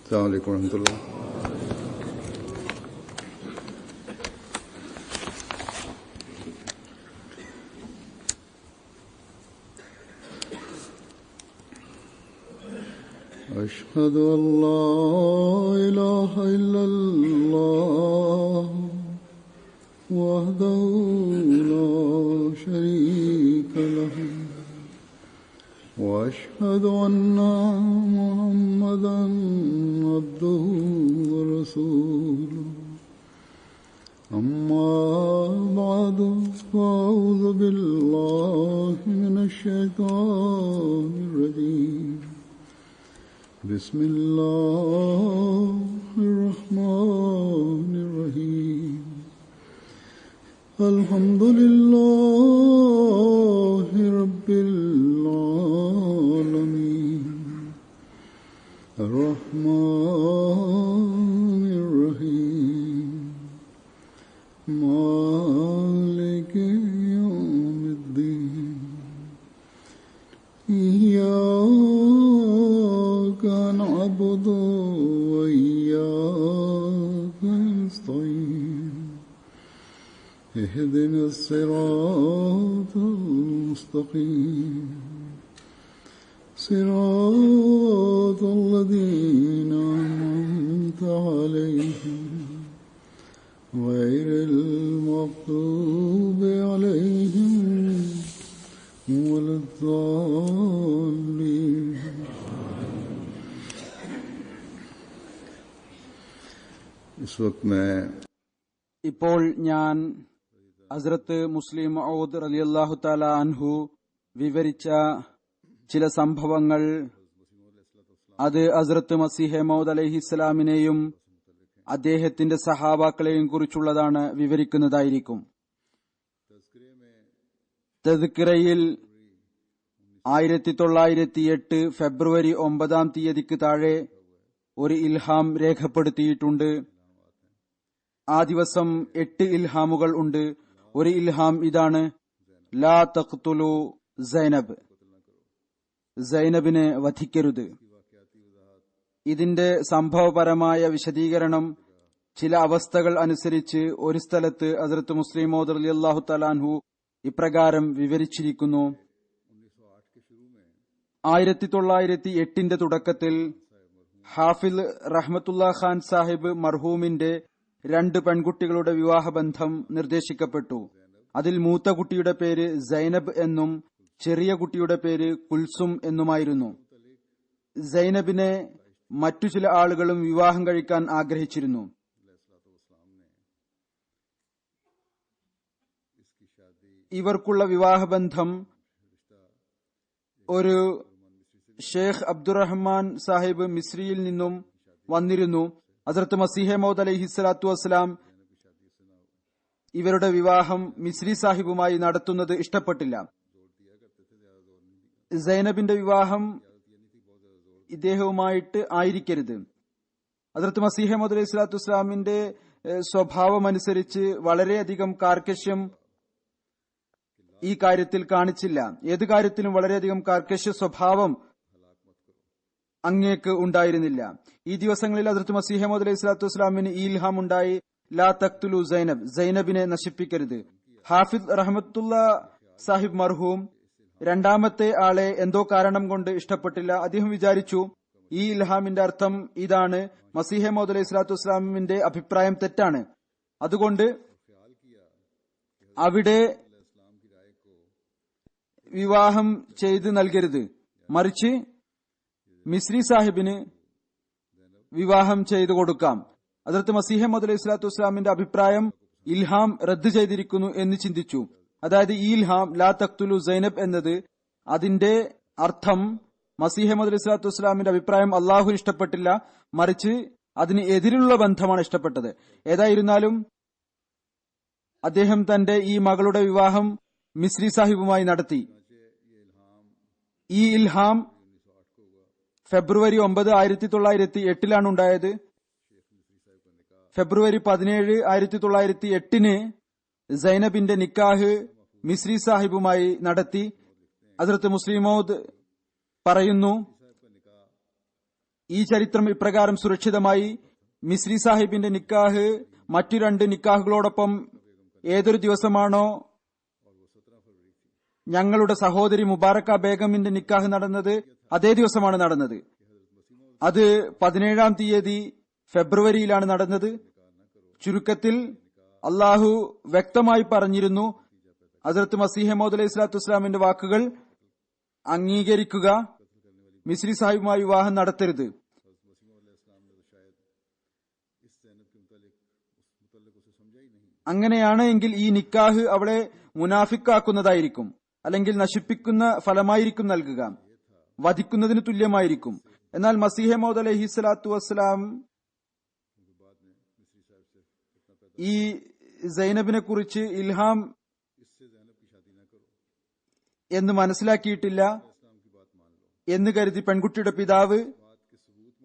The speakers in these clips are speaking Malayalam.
अस्सलामु अलैकुम रहमतुल्लाह। अशहदु अल्ला इलाहा इल्लल्लाह वहदहु ला शरीका लहु व अशहदु अन्ना मुहम्मदन अब्दुहु व रसूलुहु अम्मा बअदु फअऊज़ु बिल्लाहि मिनश शैतानिर रजीम बिस्मिल्लाहिर्रहमानिर्रहीम अल्हम्दुलिल्लाहि रब्बिल आलमीन अर्रहमानिर्रहीम मालिकि यौमिद्दीन इय्याका नअबुदु व इय्याका नस्तईन इहदिनस सिरातल मुस्तकीम सिरातल लज़ीना अनअमता अलैहिम गैरिल मग़्दूबि अलैहिम वलद्दाल्लीन। इस वक्त मैं ഇപ്പോൾ ഞാൻ ഹസ്രത്ത് മുസ്ലിം മഊദ് റളിയല്ലാഹു തആല അൻഹു വിവരിച്ച ചില സംഭവങ്ങൾ അത് ഹസ്രത്ത് മസീഹ് മൗഊദ് അലൈഹിസ്സലാമിനെയും അദ്ദേഹത്തിന്റെ സഹാബാക്കളെയും കുറിച്ചുള്ളതാണ് വിവരിക്കുന്നതായിരിക്കും. തദ്കിറയിൽ 1908 ഫെബ്രുവരി 9 താഴെ ഒരു ഇൽഹാം രേഖപ്പെടുത്തിയിട്ടുണ്ട്. ആ ദിവസം 8 ഇൽഹാമുകൾ ഉണ്ട്. ഒരു ഇൽഹാം ഇതാണ്: ലാ തഖ്തുലു സൈനബ്, സൈനബിനെ വധിക്കരുത്. ഇതിന്റെ സംഭവപരമായ വിശദീകരണം ചില അവസ്ഥകൾ അനുസരിച്ച് ഒരു സ്ഥലത്ത് ഹസ്രത്ത് മുസ്ലിം മൗഊദ് റളിയല്ലാഹു തആല അൻഹു ഇപ്രകാരം വിവരിച്ചിരിക്കുന്നു: 1908 തുടക്കത്തിൽ ഹാഫിൽ റഹ്മത്തുല്ലാ ഖാൻ സാഹിബ് മർഹൂമിന്റെ 2 പെൺകുട്ടികളുടെ വിവാഹബന്ധം നിർദ്ദേശിക്കപ്പെട്ടു. അതിൽ മൂത്ത കുട്ടിയുടെ പേര് സൈനബ് എന്നും ചെറിയ കുട്ടിയുടെ പേര് കുൽസും എന്നുമായിരുന്നു. സൈനബിനെ മറ്റു ചില ആളുകളും വിവാഹം കഴിക്കാൻ ആഗ്രഹിച്ചിരുന്നു. ഇവർക്കുള്ള വിവാഹബന്ധം ഒരു ഷേഖ് അബ്ദുറഹ്മാൻ സാഹിബ് മിസ്രിയിൽ നിന്നും വന്നിരുന്നു. ഹസ്രത്ത് മസീഹ് മൗഊദ് അലൈഹിസ്സലാത്തു വസ്സലാം ഇവരുടെ വിവാഹം മിസ്രി സാഹിബുമായി നടത്തുന്നത് ഇഷ്ടപ്പെട്ടില്ല. സൈനബിന്റെ വിവാഹം ഇദ്ദേഹവുമായിട്ട് ആയിരിക്കരുത്. ഹസ്രത്ത് മസീഹ് മൗഊദ് അലൈഹിസ്സലാത്തു വസ്സലാമിന്റെ സ്വഭാവമനുസരിച്ച് വളരെയധികം കാർക്കശ്യം ഈ കാര്യത്തിൽ കാണിച്ചില്ല. ഏത് കാര്യത്തിലും വളരെയധികം കാർക്കശ്യ സ്വഭാവം അങ്ങേക്ക് ഉണ്ടായിരുന്നില്ല. ഈ ദിവസങ്ങളിൽ ഹദ്റത്ത് മസീഹ് മൗഊദ് അലൈഹിസ്സലാത്തു വസ്സലാമിന് ഈ ഇൽഹാം ഉണ്ടായി: ലാ തഖ്തുലു സൈനബ്, സൈനബിനെ നശിപ്പിക്കരുത്. ഹാഫിദ് റഹ്മത്തുല്ലാ സാഹിബ് മർഹൂം രണ്ടാമത്തെ ആളെ എന്തോ കാരണം കൊണ്ട് ഇഷ്ടപ്പെട്ടില്ല. അദ്ദേഹം വിചാരിച്ചു ഈ ഇൽഹാമിന്റെ അർത്ഥം ഇതാണ്: മസീഹ് മൗഊദ് അലൈഹിസ്സലാത്തു വസ്സലാമിന്റെ അഭിപ്രായം തെറ്റാണ്, അതുകൊണ്ട് അവിടെ വിവാഹം ചെയ്ത് നൽകരുത്, മറിച്ച് മിസ്രി സാഹിബിന് വിവാഹം ചെയ്തു കൊടുക്കാം. ഹദ്റത്ത് മസീഹ് മൗഊദ് അലൈഹിസ്സലാത്തു വസ്സലാമിന്റെ അഭിപ്രായം ഇൽഹാം റദ്ദ് ചെയ്തിരിക്കുന്നു എന്ന് ചിന്തിച്ചു. അതായത് ഈ ഇൽഹാം ലാ തഖ്തുലു സൈനബ് എന്നത് അതിന്റെ അർത്ഥം മസീഹ് മൗഊദ് അലൈഹിസ്സലാത്തു വസ്സലാമിന്റെ അഭിപ്രായം അള്ളാഹു ഇഷ്ടപ്പെട്ടില്ല, മറിച്ച് അതിന് എതിരുള്ള ബന്ധമാണ് ഇഷ്ടപ്പെട്ടത്. ഏതായിരുന്നാലും അദ്ദേഹം തന്റെ ഈ മകളുടെ വിവാഹം മിസ്രി സാഹിബുമായി നടത്തി. ഈ ഇൽഹാം ഫെബ്രുവരി 9, 1908 ഉണ്ടായത്. ഫെബ്രുവരി 17, 1908 സൈനബിന്റെ നിക്കാഹ് മിസ്രി സാഹിബുമായി നടത്തി. ഹദ്റത്ത് മുസ്ലിം മൗഊദ് പറയുന്നു, ഈ ചരിത്രം ഇപ്രകാരം സുരക്ഷിതമായി. മിസ്രി സാഹിബിന്റെ നിക്കാഹ് മറ്റു 2 നിക്കാഹുകളോടൊപ്പം ഏതൊരു ദിവസമാണോ ഞങ്ങളുടെ സഹോദരി മുബാറക്ക ബേഗമിന്റെ നിക്കാഹ് നടന്നത്, അതേ ദിവസമാണ് നടന്നത്. അത് 17-ാം തീയതി ഫെബ്രുവരിയിലാണ് നടന്നത്. ചുരുക്കത്തിൽ അള്ളാഹു വ്യക്തമായി പറഞ്ഞിരുന്നു, ഹസ്രത്ത് മസീഹ് മൗഊദ് അലൈഹി സ്വലാത്തു വസ്സലാമിന്റെ വാക്കുകൾ അംഗീകരിക്കുക, മിസ്രി സാഹിബുമായി വിവാഹം നടത്തരുത്. അങ്ങനെയാണ് എങ്കിൽ ഈ നിക്കാഹ് അവളെ മുനാഫിക്കാക്കുന്നതായിരിക്കും, അല്ലെങ്കിൽ നശിപ്പിക്കുന്ന ഫലമായിരിക്കും നൽകുക, വധിക്കുന്നതിന് തുല്യമായിരിക്കും. എന്നാൽ മസീഹ് മൗഊദ് അലൈഹി സ്വലാത്തു വസ്സലാം ഈ സൈനബിനെ കുറിച്ച് ഇൽഹാം എന്ന് മനസ്സിലാക്കിയിട്ടില്ല എന്ന് കരുതി പെൺകുട്ടിയുടെ പിതാവ്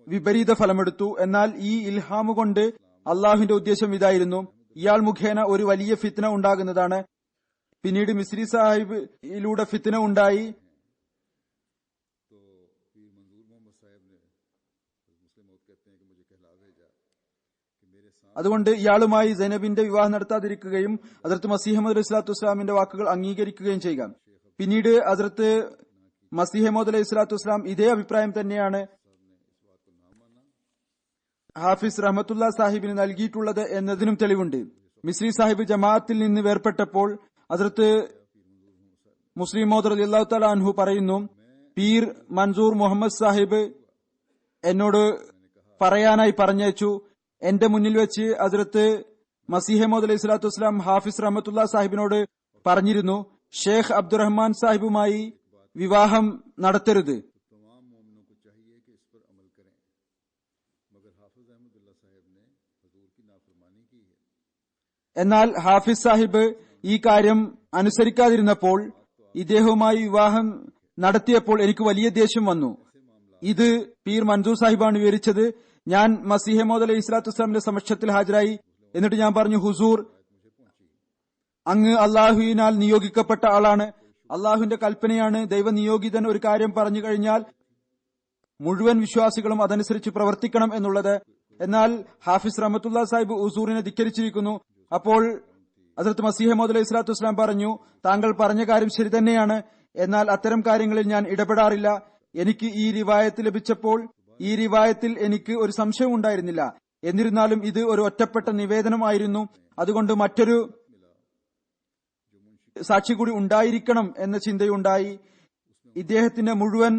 വിപരീത ഫലമെടുത്തു. എന്നാൽ ഈ ഇൽഹാമ് കൊണ്ട് അള്ളാഹുവിന്റെ ഉദ്ദേശം ഇതായിരുന്നു, ഇയാൾ മുഖേന ഒരു വലിയ ഫിത്ന ഉണ്ടാകുന്നതാണ്. പിന്നീട് മിസ്രി സാഹിബിലൂടെ ഫിത്ന ഉണ്ടായി. അതുകൊണ്ട് ഇയാളുമായി സൈനബിന്റെ വിവാഹം നടത്താതിരിക്കുകയും ഹസ്രത്ത് മസീഹ് മൗഊദ് അലൈഹി സ്വലാത്തു വസ്സലാമിന്റെ വാക്കുകൾ അംഗീകരിക്കുകയും ചെയ്യുക. പിന്നീട് ഹസ്രത്ത് മസീഹ് മൗഊദ് അലൈഹി സ്വലാത്തു വസ്സലാം ഇതേ അഭിപ്രായം തന്നെയാണ് ഹാഫിസ് റഹ്മത്തുള്ള സാഹിബിന് നൽകിയിട്ടുള്ളത് എന്നതിനും തെളിവുണ്ട്. മിസ്രി സാഹിബ് ജമാഅത്തിൽ നിന്ന് വേർപെട്ടപ്പോൾ ഹസ്രത്ത് മുസ്ലിം മൗഊദ് റളിയല്ലാഹു തആല അൻഹു പറയുന്നു, പീർ മൻസൂർ മുഹമ്മദ് സാഹിബ് എന്നോട് പറയാനായി പറഞ്ഞയച്ചു. എന്റെ മുന്നിൽ വെച്ച് ഹസ്രത്ത് മസീഹ് മൗഊദ് അലൈഹി സ്വലാത്തു വസ്സലാം ഹാഫിസ് റഹ്മത്തുള്ള സാഹിബിനോട് പറഞ്ഞിരുന്നു, ഷേഖ് അബ്ദുറഹ്മാൻ സാഹിബുമായി വിവാഹം നടത്തരുത്. എന്നാൽ ഹാഫിസ് സാഹിബ് ഈ കാര്യം അനുസരിക്കാതിരുന്നപ്പോൾ ഇദ്ദേഹവുമായി വിവാഹം നടത്തിയപ്പോൾ എനിക്ക് വലിയ ദേഷ്യം വന്നു. ഇത് പീർ മൻസൂർ സാഹിബാണ് വിവരിച്ചത്. ഞാൻ മസീഹ് മൗഊദ് അലൈഹി സ്വലാത്തു വസ്സലാമിന്റെ സമക്ഷത്തിൽ ഹാജരായി. എന്നിട്ട് ഞാൻ പറഞ്ഞു, ഹുസൂർ, അങ്ങ് അള്ളാഹുവിനാൽ നിയോഗിക്കപ്പെട്ട ആളാണ്, അള്ളാഹുവിന്റെ കൽപ്പനയാണ് ദൈവനിയോഗിതൻ ഒരു കാര്യം പറഞ്ഞു കഴിഞ്ഞാൽ മുഴുവൻ വിശ്വാസികളും അതനുസരിച്ച് പ്രവർത്തിക്കണം എന്നുള്ളത്. എന്നാൽ ഹാഫിസ് റഹ്മത്തുള്ള സാഹിബ് ഹുസൂറിനെ ധിക്കരിച്ചിരിക്കുന്നു. അപ്പോൾ ഹസ്രത്ത് മസീഹ് മൗഊദ് അലൈഹി സ്വലാത്തു വസ്സലാം പറഞ്ഞു, താങ്കൾ പറഞ്ഞ കാര്യം ശരി തന്നെയാണ്, എന്നാൽ അത്തരം കാര്യങ്ങളിൽ ഞാൻ ഇടപെടാറില്ല. എനിക്ക് ഈ റിവായത്ത് ലഭിച്ചപ്പോൾ ഈ റിവായത്തിൽ എനിക്ക് ഒരു സംശയം ഉണ്ടായിരുന്നില്ല. എന്നിരുന്നാലും ഇത് ഒരു ഒറ്റപ്പെട്ട നിവേദനമായിരുന്നു. അതുകൊണ്ട് മറ്റൊരു സാക്ഷി കൂടി ഉണ്ടായിരിക്കണം എന്ന ചിന്തയുണ്ടായി. ഇദ്ദേഹത്തിന്റെ മുഴുവൻ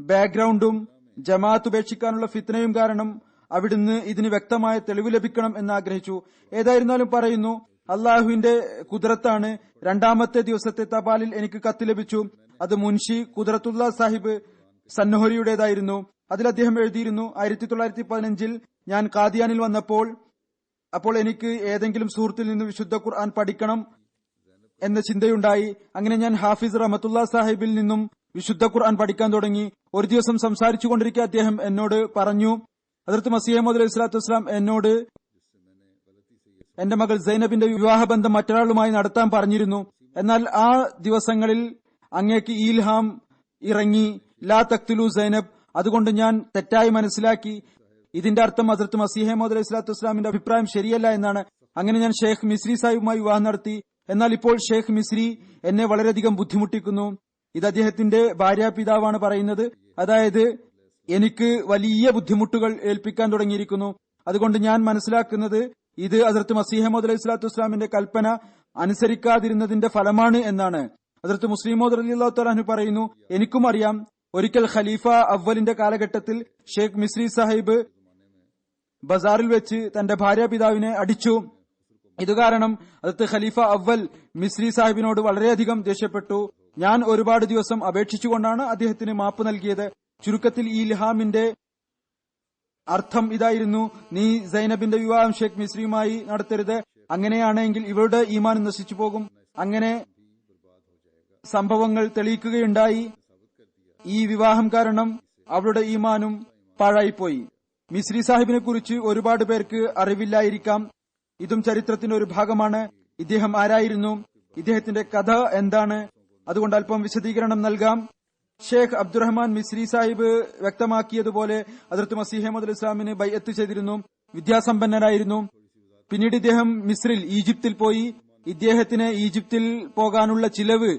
ബാക്ക്ഗ്രൗണ്ടും ജമാഅത്ത് ഉപേക്ഷിക്കാനുള്ള ഫിത്നയും കാരണം അവിടുന്ന് ഇതിന് വ്യക്തമായ തെളിവ് ലഭിക്കണം എന്നാഗ്രഹിച്ചു. ഏതായിരുന്നാലും പറയുന്നു, അള്ളാഹുവിന്റെ കുദ്റത്താണ്. 2ാമത്തെ ദിവസത്തെ തപാലിൽ എനിക്ക് കത്ത് ലഭിച്ചു. അത് മുൻഷി ഖുദ്റത്തുള്ള സാഹിബ് സന്നോഹരിയുടേതായിരുന്നു. അതിൽ അദ്ദേഹം എഴുതിയിരുന്നു, 1915 ഞാൻ ഖാദിയാനിൽ വന്നപ്പോൾ അപ്പോൾ എനിക്ക് ഏതെങ്കിലും സുഹൃത്തിൽ നിന്ന് വിശുദ്ധ ഖുർആൻ പഠിക്കണം എന്ന ചിന്തയുണ്ടായി. അങ്ങനെ ഞാൻ ഹാഫിസ് റഹ്മത്തുള്ള സാഹിബിൽ നിന്നും വിശുദ്ധ ഖുർആൻ പഠിക്കാൻ തുടങ്ങി. ഒരു ദിവസം സംസാരിച്ചു കൊണ്ടിരിക്കെ അദ്ദേഹം എന്നോട് പറഞ്ഞു, ഹദ്റത്ത് മസീഹ് മൗഊദ് അലൈഹി സ്വലാത്തു വസ്സലാം എന്നോട് എന്റെ മകൾ സൈനബിന്റെ വിവാഹബന്ധം മറ്റൊരാളുമായി നടത്താൻ പറഞ്ഞിരുന്നു. എന്നാൽ ആ ദിവസങ്ങളിൽ അങ്ങേക്ക് ഈൽഹാം ഇറങ്ങി, ലാ തഖ്തുലു സൈനബ്. അതുകൊണ്ട് ഞാൻ തെറ്റായി മനസ്സിലാക്കി. ഇതിന്റെ അർത്ഥം ഹദ്റത്ത് മസീഹ് മൗഊദ് അലൈഹി സ്വലാത്തു വസ്സലാമിന്റെ അഭിപ്രായം ശരിയല്ല എന്നാണ്. അങ്ങനെ ഞാൻ ഷേഖ് മിസ്രി സാഹിബുമായി വിവാഹം നടത്തി. എന്നാൽ ഇപ്പോൾ ഷേഖ് മിസ്രി എന്നെ വളരെയധികം ബുദ്ധിമുട്ടിക്കുന്നു. ഇത് അദ്ദേഹത്തിന്റെ ഭാര്യാപിതാവാണ് പറയുന്നത്. അതായത് എനിക്ക് വലിയ ബുദ്ധിമുട്ടുകൾ ഏൽപ്പിക്കാൻ തുടങ്ങിയിരിക്കുന്നു. അതുകൊണ്ട് ഞാൻ മനസ്സിലാക്കുന്നത് ഇത് ഹദ്റത്ത് മസീഹ് മൗഊദ് അലൈഹി സ്വലാത്തു വസ്സലാമിന്റെ കൽപ്പന അനുസരിക്കാതിരുന്നതിന്റെ ഫലമാണ് എന്നാണ്. ഹദ്റത്ത് മുസ്ലിം മൗഊദ് റളിയല്ലാഹു തആല അൻഹു പറയുന്നു, എനിക്കും അറിയാം, ഒരിക്കൽ ഖലീഫ അവലിന്റെ കാലഘട്ടത്തിൽ ഷേഖ് മിസ്രി സാഹിബ് ബസാറിൽ വെച്ച് തന്റെ ഭാര്യാപിതാവിനെ അടിച്ചു. ഇതുകാരണം ഹദ്റത്ത് ഖലീഫ അവൽ മിസ്രി സാഹിബിനോട് വളരെയധികം ദേഷ്യപ്പെട്ടു. ഞാൻ ഒരുപാട് ദിവസം അപേക്ഷിച്ചുകൊണ്ടാണ് അദ്ദേഹത്തിന് മാപ്പ് നൽകിയത്. ചുരുക്കത്തിൽ ഈ ഇൽഹാമിന്റെ അർത്ഥം ഇതായിരുന്നു, നീ സൈനബിന്റെ വിവാഹം ഷേഖ് മിസ്രിയുമായി നടത്തരുത്. അങ്ങനെയാണെങ്കിൽ ഇവരുടെ ഈമാൻ നശിച്ചു പോകും. അങ്ങനെ സംഭവങ്ങൾ തെളിയിക്കുകയുണ്ടായി. ഈ വിവാഹം കാരണം അവളുടെ ഈമാനും പാഴായിപ്പോയി. മിസ്രി സാഹിബിനെ കുറിച്ച് ഒരുപാട് പേർക്ക് അറിവില്ലായിരിക്കാം. ഇതും ചരിത്രത്തിന്റെ ഒരു ഭാഗമാണ്. ഇദ്ദേഹം ആരായിരുന്നു, ഇദ്ദേഹത്തിന്റെ കഥ എന്താണ്? അതുകൊണ്ട് അല്പം വിശദീകരണം നൽകാം. ഷേഖ് അബ്ദുറഹ്മാൻ മിസ്രി സാഹിബ് വ്യക്തമാക്കിയതുപോലെ ഹദ്റത്ത് മസീഹ് മൗഊദ് ഇസ്ലാമിന് ബൈഅത്ത് ചെയ്തിരുന്നു. വിദ്യാസമ്പന്നനായിരുന്നു. പിന്നീട് ഇദ്ദേഹം മിസ്രിൽ ഈജിപ്തിൽ പോയി. ഇദ്ദേഹത്തിന് ഈജിപ്തിൽ പോകാനുള്ള ചിലവ്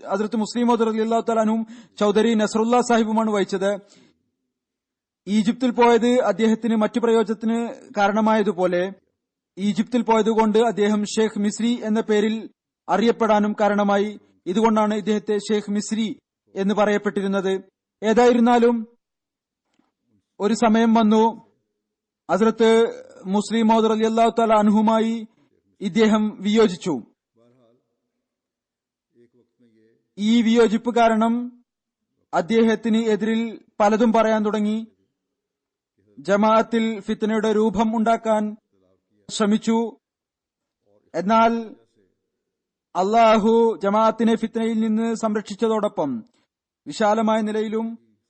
ഹദ്റത്ത് മുസ്ലിം മൗഊദ് റളിയല്ലാഹു തആല അൻഹും ചൗധരി നസ്റുല്ലാ സാഹിബുമാണ് വഹിച്ചത്. ഈജിപ്തിൽ പോയത് അദ്ദേഹത്തിന് മറ്റു പ്രയോജനത്തിന് കാരണമായതുപോലെ ഈജിപ്തിൽ പോയതുകൊണ്ട് അദ്ദേഹം ഷേഖ് മിസ്രി എന്ന പേരിൽ അറിയപ്പെടാനും കാരണമായി. ഇതുകൊണ്ടാണ് ഇദ്ദേഹത്തെ ഷേഖ് മിസ്രി എന്ന് പറയപ്പെട്ടിരുന്നത്. ഏതായിരുന്നാലും ഒരു സമയം വന്നു ഹസ്രത്ത് മുസ്ലിം മൗഊദ് റളിയല്ലാഹു തആല അൻഹുമായി ഇദ്ദേഹം വിയോജിച്ചു. ഈ വിയോജിപ്പ് കാരണം അദ്ദേഹത്തിന് എതിരിൽ പലതും പറയാൻ തുടങ്ങി. ജമാഅത്തിൽ ഫിത്നയുടെ രൂപം ഉണ്ടാക്കാൻ ശ്രമിച്ചു. എന്നാൽ അള്ളാഹു ജമാഅത്തിനെ ഫിത്നയിൽ നിന്ന് സംരക്ഷിച്ചതോടൊപ്പം വിശാലമായ നിലയിലും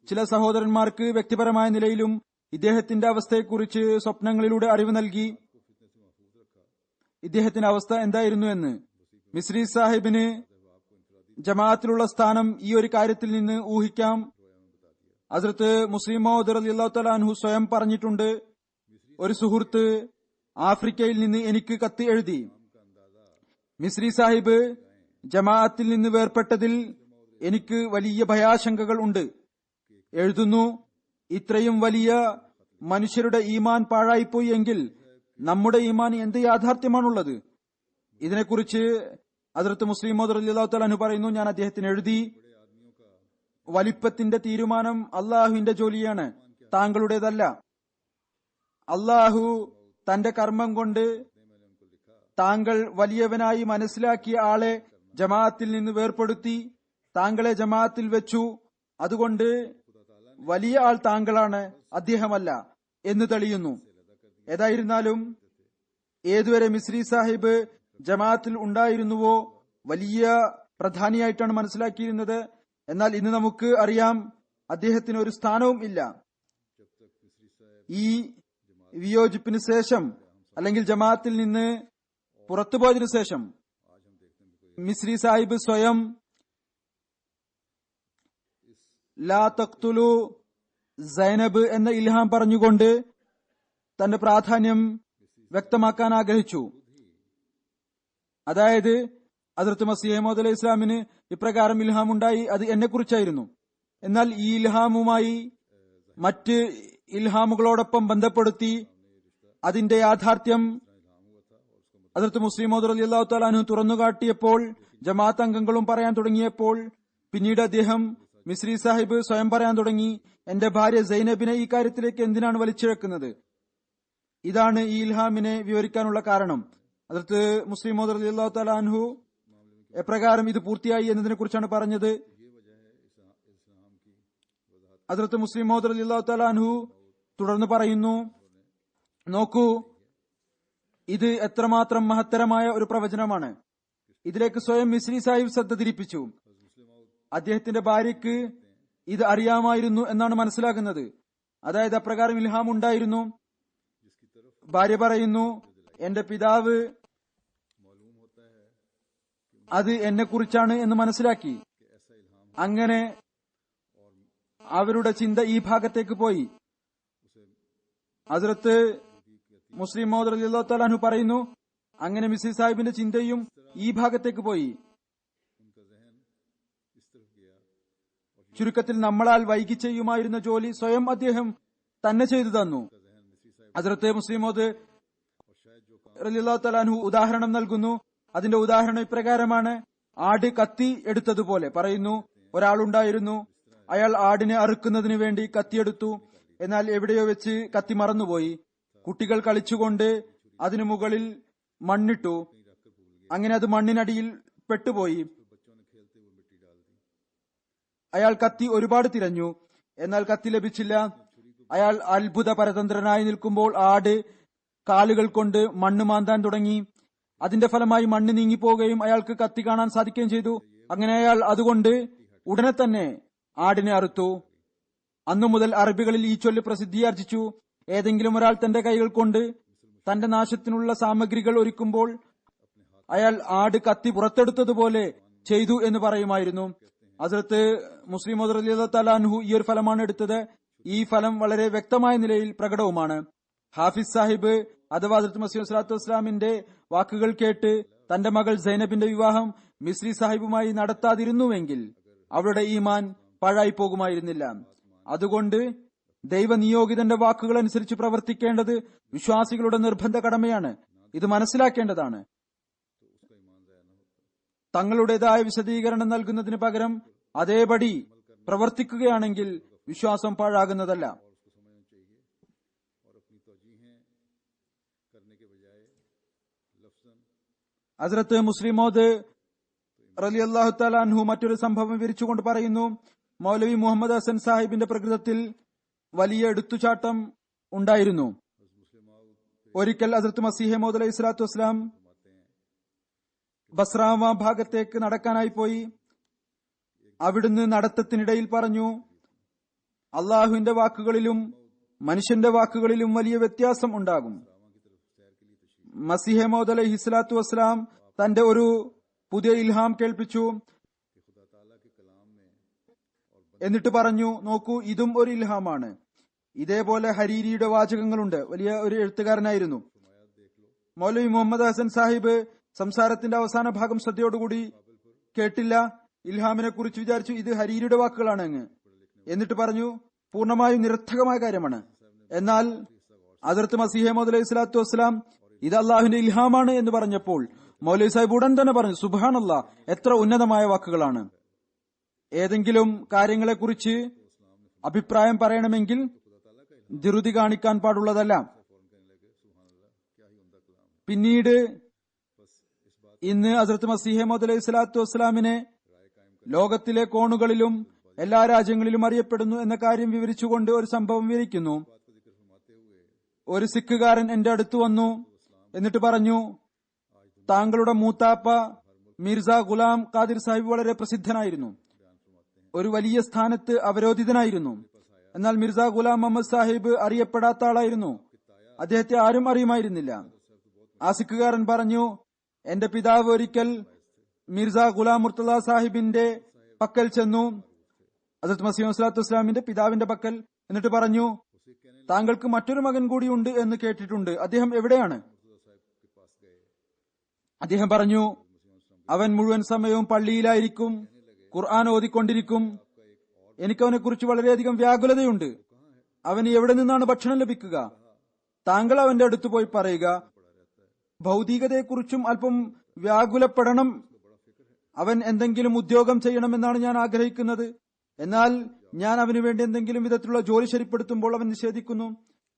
ചില സഹോദരന്മാർക്ക് വ്യക്തിപരമായ നിലയിലും ഇദ്ദേഹത്തിന്റെ അവസ്ഥയെക്കുറിച്ച് സ്വപ്നങ്ങളിലൂടെ അറിവ് നൽകി. ഇദ്ദേഹത്തിന്റെ അവസ്ഥ എന്തായിരുന്നു എന്ന് മിസ്രി സാഹിബിന് ജമാഅത്തിലുള്ള സ്ഥാനം ഈ ഒരു കാര്യത്തിൽ നിന്ന് ഊഹിക്കാം. ഹസ്രത്ത് മുസ്ലിം മൗഊദ് റളിയല്ലാഹു തആല അൻഹു സ്വയം പറഞ്ഞിട്ടുണ്ട്, ഒരു സുഹൃത്ത് ആഫ്രിക്കയിൽ നിന്ന് എനിക്ക് കത്ത് എഴുതി. മിസ്രി സാഹിബ് ജമാഅത്തിൽ നിന്ന് വേർപെട്ടതിൽ എനിക്ക് വലിയ ഭയാശങ്കകൾ ഉണ്ട്. എഴുതുന്നു, ഇത്രയും വലിയ മനുഷ്യരുടെ ഈമാൻ പാഴായിപ്പോയി എങ്കിൽ നമ്മുടെ ഈമാൻ എന്ത് യാഥാർത്ഥ്യമാണുള്ളത്? ഇതിനെക്കുറിച്ച് ഹദ്റത്ത് മുസ്ലിം മൗഊദ് റളിയല്ലാഹു തആല അൻഹു പറയുന്നു, ഞാൻ അദ്ദേഹത്തിന് എഴുതി, വലിപ്പത്തിന്റെ തീരുമാനം അള്ളാഹുവിന്റെ ജോലിയാണ്, താങ്കളുടേതല്ല. അള്ളാഹു തന്റെ കർമ്മം കൊണ്ട് താങ്കൾ വലിയവനായി മനസ്സിലാക്കിയ ആളെ ജമാഅത്തിൽ നിന്ന് വേർപെടുത്തി താങ്കളെ ജമാഅത്തിൽ വെച്ചു. അതുകൊണ്ട് വലിയ ആൾ താങ്കളാണ്, അദ്ദേഹമല്ല എന്ന് തെളിയുന്നു. ഏതായിരുന്നാലും ഏതുവരെ മിസ്രി സാഹിബ് ജമാഅത്തിൽ ഉണ്ടായിരുന്നുവോ വലിയ പ്രധാനിയായിട്ടാണ് മനസ്സിലാക്കിയിരുന്നത്. എന്നാൽ ഇന്ന് നമുക്ക് അറിയാം അദ്ദേഹത്തിന് ഒരു സ്ഥാനവും ഇല്ല. ഈ വിയോജിപ്പിന് ശേഷം അല്ലെങ്കിൽ ജമാഅത്തിൽ നിന്ന് പുറത്തുപോയതിനു ശേഷം മിസ്രി സാഹിബ് സ്വയം ലാ തഖ്തുലു സൈനബ് എന്ന ഇൽഹാം പറഞ്ഞുകൊണ്ട് തന്റെ പ്രാധാന്യം വ്യക്തമാക്കാൻ ആഗ്രഹിച്ചു. അതായത് ഹദ്റത്ത് മസീഹ് മൗഊദ് അലൈഹി ഇസ്ലാമിന് ഇപ്രകാരം ഇൽഹാം ഉണ്ടായി, അത് എന്നെ കുറിച്ചായിരുന്നു. എന്നാൽ ഈ ഇൽഹാമുമായി മറ്റ് ഇൽഹാമുകളോടൊപ്പം ബന്ധപ്പെടുത്തി അതിന്റെ യാഥാർത്ഥ്യം ഹദ്റത്ത് മുസ്ലിം മൗഊദ് റളിയല്ലാഹു തആല അൻഹു തുറന്നുകാട്ടിയപ്പോൾ ജമാഅത്ത് അംഗങ്ങളും പറയാൻ തുടങ്ങിയപ്പോൾ പിന്നീട് അദ്ദേഹം മിസ്രി സാഹിബ് സ്വയം പറയാൻ തുടങ്ങി, എന്റെ ഭാര്യ സൈനബിനെ ഈ കാര്യത്തിലേക്ക് എന്തിനാണ് വലിച്ചിഴക്കുന്നത്? ഇതാണ് ഈ ഇൽഹാമിനെ വിവരിക്കാനുള്ള കാരണം. ഹദ്റത്ത് മുസ്ലിം മൗഊദ് റളിയല്ലാഹു തആല അൻഹു എപ്രകാരം ഇത് പൂർത്തിയായി എന്നതിനെ കുറിച്ചാണ് പറഞ്ഞത്. ഹദ്റത്ത് മുസ്ലിം മൗഊദ് റളിയല്ലാഹു തആല അൻഹു തുടർന്ന് പറയുന്നു, നോക്കൂ, ഇത് എത്രമാത്രം മഹത്തരമായ ഒരു പ്രവചനമാണ്. ഇതിലേക്ക് സ്വയം മിസ്രി സാഹിബ് ശ്രദ്ധ തിരിപ്പിച്ചു. അദ്ദേഹത്തിന്റെ ഭാര്യയ്ക്ക് ഇത് അറിയാമായിരുന്നു എന്നാണ് മനസ്സിലാക്കുന്നത്. അതായത് അപ്രകാരം ഇൽഹാം ഉണ്ടായിരുന്നു. ഭാര്യ പറയുന്നു, എന്റെ പിതാവ് അത് എന്നെ കുറിച്ചാണ് എന്ന് മനസ്സിലാക്കി. അങ്ങനെ അവരുടെ ചിന്ത ഈ ഭാഗത്തേക്ക് പോയി. ഹസ്രത്ത് മുസ്ലിം മൗഊദ് റളിയല്ലാഹു തആല അൻഹു പറയുന്നു, അങ്ങനെ മിസ്രി സാഹിബിന്റെ ചിന്തയും ഈ ഭാഗത്തേക്ക് പോയി. ചുരുക്കത്തിൽ നമ്മളാൽ വൈകി ചെയ്യുമായിരുന്ന ജോലി സ്വയം അദ്ദേഹം തന്നെ ചെയ്തു തന്നു. ഹസ്രത്ത് മുസ്ലിം മൗഊദ് റളിയല്ലാഹു തആല അൻഹു ഉദാഹരണം നൽകുന്നു. അതിന്റെ ഉദാഹരണം ഇപ്രകാരമാണ്. ആട് കത്തി എടുത്തതുപോലെ പറയുന്നു, ഒരാളുണ്ടായിരുന്നു, അയാൾ ആടിനെ അറുക്കുന്നതിന് വേണ്ടി കത്തിയെടുത്തു. എന്നാൽ എവിടെയോ വെച്ച് കത്തി മറന്നുപോയി. കുട്ടികൾ കളിച്ചുകൊണ്ട് അതിനു മുകളിൽ മണ്ണിട്ടു. അങ്ങനെ അത് മണ്ണിനടിയിൽ പെട്ടുപോയി. അയാൾ കത്തി ഒരുപാട് തിരഞ്ഞു, എന്നാൽ കത്തി ലഭിച്ചില്ല. അയാൾ അത്ഭുത പരതന്ത്രനായി നിൽക്കുമ്പോൾ ആട് കാലുകൾ കൊണ്ട് മണ്ണ് മാന്താൻ തുടങ്ങി. അതിന്റെ ഫലമായി മണ്ണ് നീങ്ങിപ്പോവുകയും അയാൾക്ക് കത്തി കാണാൻ സാധിക്കുകയും ചെയ്തു. അങ്ങനെ അയാൾ അതുകൊണ്ട് ഉടനെ തന്നെ ആടിനെ അറുത്തു. അന്നു മുതൽ അറബികളിൽ ഈ ചൊല്ല് പ്രസിദ്ധിയാർജിച്ചു. ഏതെങ്കിലും ഒരാൾ തന്റെ കൈകൾ കൊണ്ട് തന്റെ നാശത്തിനുള്ള സാമഗ്രികൾ ഒരുക്കുമ്പോൾ അയാൾ ആട് കത്തി പുറത്തെടുത്തതുപോലെ ചെയ്തു എന്ന് പറയുമായിരുന്നു. ഹസ്രത്ത് മുസ്ലിം മൗദ് റളിയല്ലാഹു തആല അൻഹു ഈ ഒരു ഫലമാണ് എടുത്തത്. ഈ ഫലം വളരെ വ്യക്തമായ നിലയിൽ പ്രകടവുമാണ്. ഹാഫിസ് സാഹിബ് അഥവാ ഹസ്രത്ത് മസീഹ് സ്വലാത്തു വസ്സലാമിന്റെ വാക്കുകൾ കേട്ട് തന്റെ മകൾ സൈനബിന്റെ വിവാഹം മിസ്രി സാഹിബുമായി നടത്താതിരുന്നുവെങ്കിൽ അവളുടെ ഈമാൻ പാഴായി പോകുമായിരുന്നില്ല. അതുകൊണ്ട് ദൈവനിയോഗിതന്റെ വാക്കുകൾ അനുസരിച്ച് പ്രവർത്തിക്കേണ്ടത് വിശ്വാസികളുടെ നിർബന്ധ കടമയാണ്. ഇത് മനസ്സിലാക്കേണ്ടതാണ്. തങ്ങളുടേതായ വിശദീകരണം നൽകുന്നതിന് പകരം അതേപടി പ്രവർത്തിക്കുകയാണെങ്കിൽ വിശ്വാസം പാഴാകുന്നതല്ല. ഹസ്രത്ത് മുസ്ലിം മൗദ് റളിയല്ലാഹു തആല അൻഹു മറ്റൊരു സംഭവം വിവരിച്ചുകൊണ്ട് പറയുന്നു, മൗലവി മുഹമ്മദ് ഹസൻ സാഹിബിന്റെ പ്രകൃതത്തിൽ വലിയ എടുത്തുചാട്ടം ഉണ്ടായിരുന്നു. ഒരിക്കൽ ഹസ്രത്ത് മസീഹ് മൗദ് അലൈഹി സ്വലാത്തു വസ്സലാം ബസ്രാമ ഭാഗത്തേക്ക് നടക്കാനായി പോയി. അവിടുന്ന് നടത്തത്തിനിടയിൽ പറഞ്ഞു, അള്ളാഹുവിന്റെ വാക്കുകളിലും മനുഷ്യന്റെ വാക്കുകളിലും വലിയ വ്യത്യാസം ഉണ്ടാകും. മസീഹ് മൗദ് അലൈഹി സ്വലാത്തു വസ്സലാം തന്റെ ഒരു പുതിയ ഇൽഹാം കേൾപ്പിച്ചു. എന്നിട്ട് പറഞ്ഞു, നോക്കൂ, ഇതും ഒരു ഇൽഹാമാണ്. ഇതേപോലെ ഹരീരിയുടെ വാചകങ്ങളുണ്ട്. വലിയ ഒരു എഴുത്തുകാരനായിരുന്നു. മൗലവി മുഹമ്മദ് ഹസൻ സാഹിബ് സംസാരത്തിന്റെ അവസാന ഭാഗം ശ്രദ്ധയോടുകൂടി കേട്ടില്ല. ഇൽഹാമിനെ കുറിച്ച് വിചാരിച്ചു ഇത് ഹരീരിയുടെ വാക്കുകളാണ് അങ്ങ്. എന്നിട്ട് പറഞ്ഞു, പൂർണ്ണമായും നിരർത്ഥകമായ കാര്യമാണ്. എന്നാൽ ഹദ്റത്ത് മസീഹ് മൗദ് അലൈഹി സ്വലാത്തു വസ്സലാം ഇത് അള്ളാഹുവിന്റെ ഇൽഹാമാണ് എന്ന് പറഞ്ഞപ്പോൾ മൗലവി സാഹിബ് ഉടൻ തന്നെ പറഞ്ഞു, സുബ്ഹാനല്ലാഹ്, എത്ര ഉന്നതമായ വാക്കുകളാണ്. ഏതെങ്കിലും കാര്യങ്ങളെക്കുറിച്ച് അഭിപ്രായം പറയണമെങ്കിൽ ധൃതി കാണിക്കാൻ പാടുള്ളതല്ല. പിന്നീട് ഇന്ന് ഹസ്രത്ത് മസീഹ് മൗദ് അലൈഹി സ്വലാത്തു വസ്സലാമിനെ ലോകത്തിലെ കോണുകളിലും എല്ലാ രാജ്യങ്ങളിലും അറിയപ്പെടുന്നു എന്ന കാര്യം വിവരിച്ചുകൊണ്ട് ഒരു സംഭവം വിവരിക്കുന്നു. ഒരു സിഖുകാരൻ എന്റെ അടുത്ത് വന്നു. എന്നിട്ട് പറഞ്ഞു, താങ്കളുടെ മൂത്താപ്പ മിർസ ഗുലാം ഖാദിർ സാഹിബ് വളരെ പ്രസിദ്ധനായിരുന്നു. ഒരു വലിയ സ്ഥാനത്ത് അവരോധിതനായിരുന്നു. എന്നാൽ മിർസ ഗുലാം മുഹമ്മദ് സാഹിബ് അറിയപ്പെടാത്ത ആളായിരുന്നു. അദ്ദേഹത്തെ ആരും അറിയുമായിരുന്നില്ല. ആ സിഖുകാരൻ പറഞ്ഞു, എന്റെ പിതാവ് ഒരിക്കൽ മിർസ ഗുലാം മുർത്തദ സാഹിബിന്റെ പക്കൽ ചെന്നു, ഹദ്റത്ത് മസീഹ് മൗഊദ് സ്വല്ലല്ലാഹു അലൈഹി വസല്ലമിന്റെ പിതാവിന്റെ പക്കൽ. എന്നിട്ട് പറഞ്ഞു, താങ്കൾക്ക് മറ്റൊരു മകൻ കൂടിയുണ്ട് എന്ന് കേട്ടിട്ടുണ്ട്. അദ്ദേഹം എവിടെയാണ്? അദ്ദേഹം പറഞ്ഞു, അവൻ മുഴുവൻ സമയവും പള്ളിയിലായിരിക്കും, ഖുർആൻ ഓതിക്കൊണ്ടിരിക്കും. എനിക്കവനെ കുറിച്ച് വളരെയധികം വ്യാകുലതയുണ്ട്. അവന് എവിടെ നിന്നാണ് ഭക്ഷണം ലഭിക്കുക? താങ്കൾ അവന്റെ അടുത്ത് പോയി പറയുക, ഭൗതികതയെക്കുറിച്ചും അല്പം വ്യാകുലപ്പെടണം. അവൻ എന്തെങ്കിലും ഉദ്യോഗം ചെയ്യണമെന്നാണ് ഞാൻ ആഗ്രഹിക്കുന്നത്. എന്നാൽ ഞാൻ അവന് വേണ്ടി എന്തെങ്കിലും വിധത്തിലുള്ള ജോലി ശരിപ്പെടുത്തുമ്പോൾ അവൻ നിഷേധിക്കുന്നു.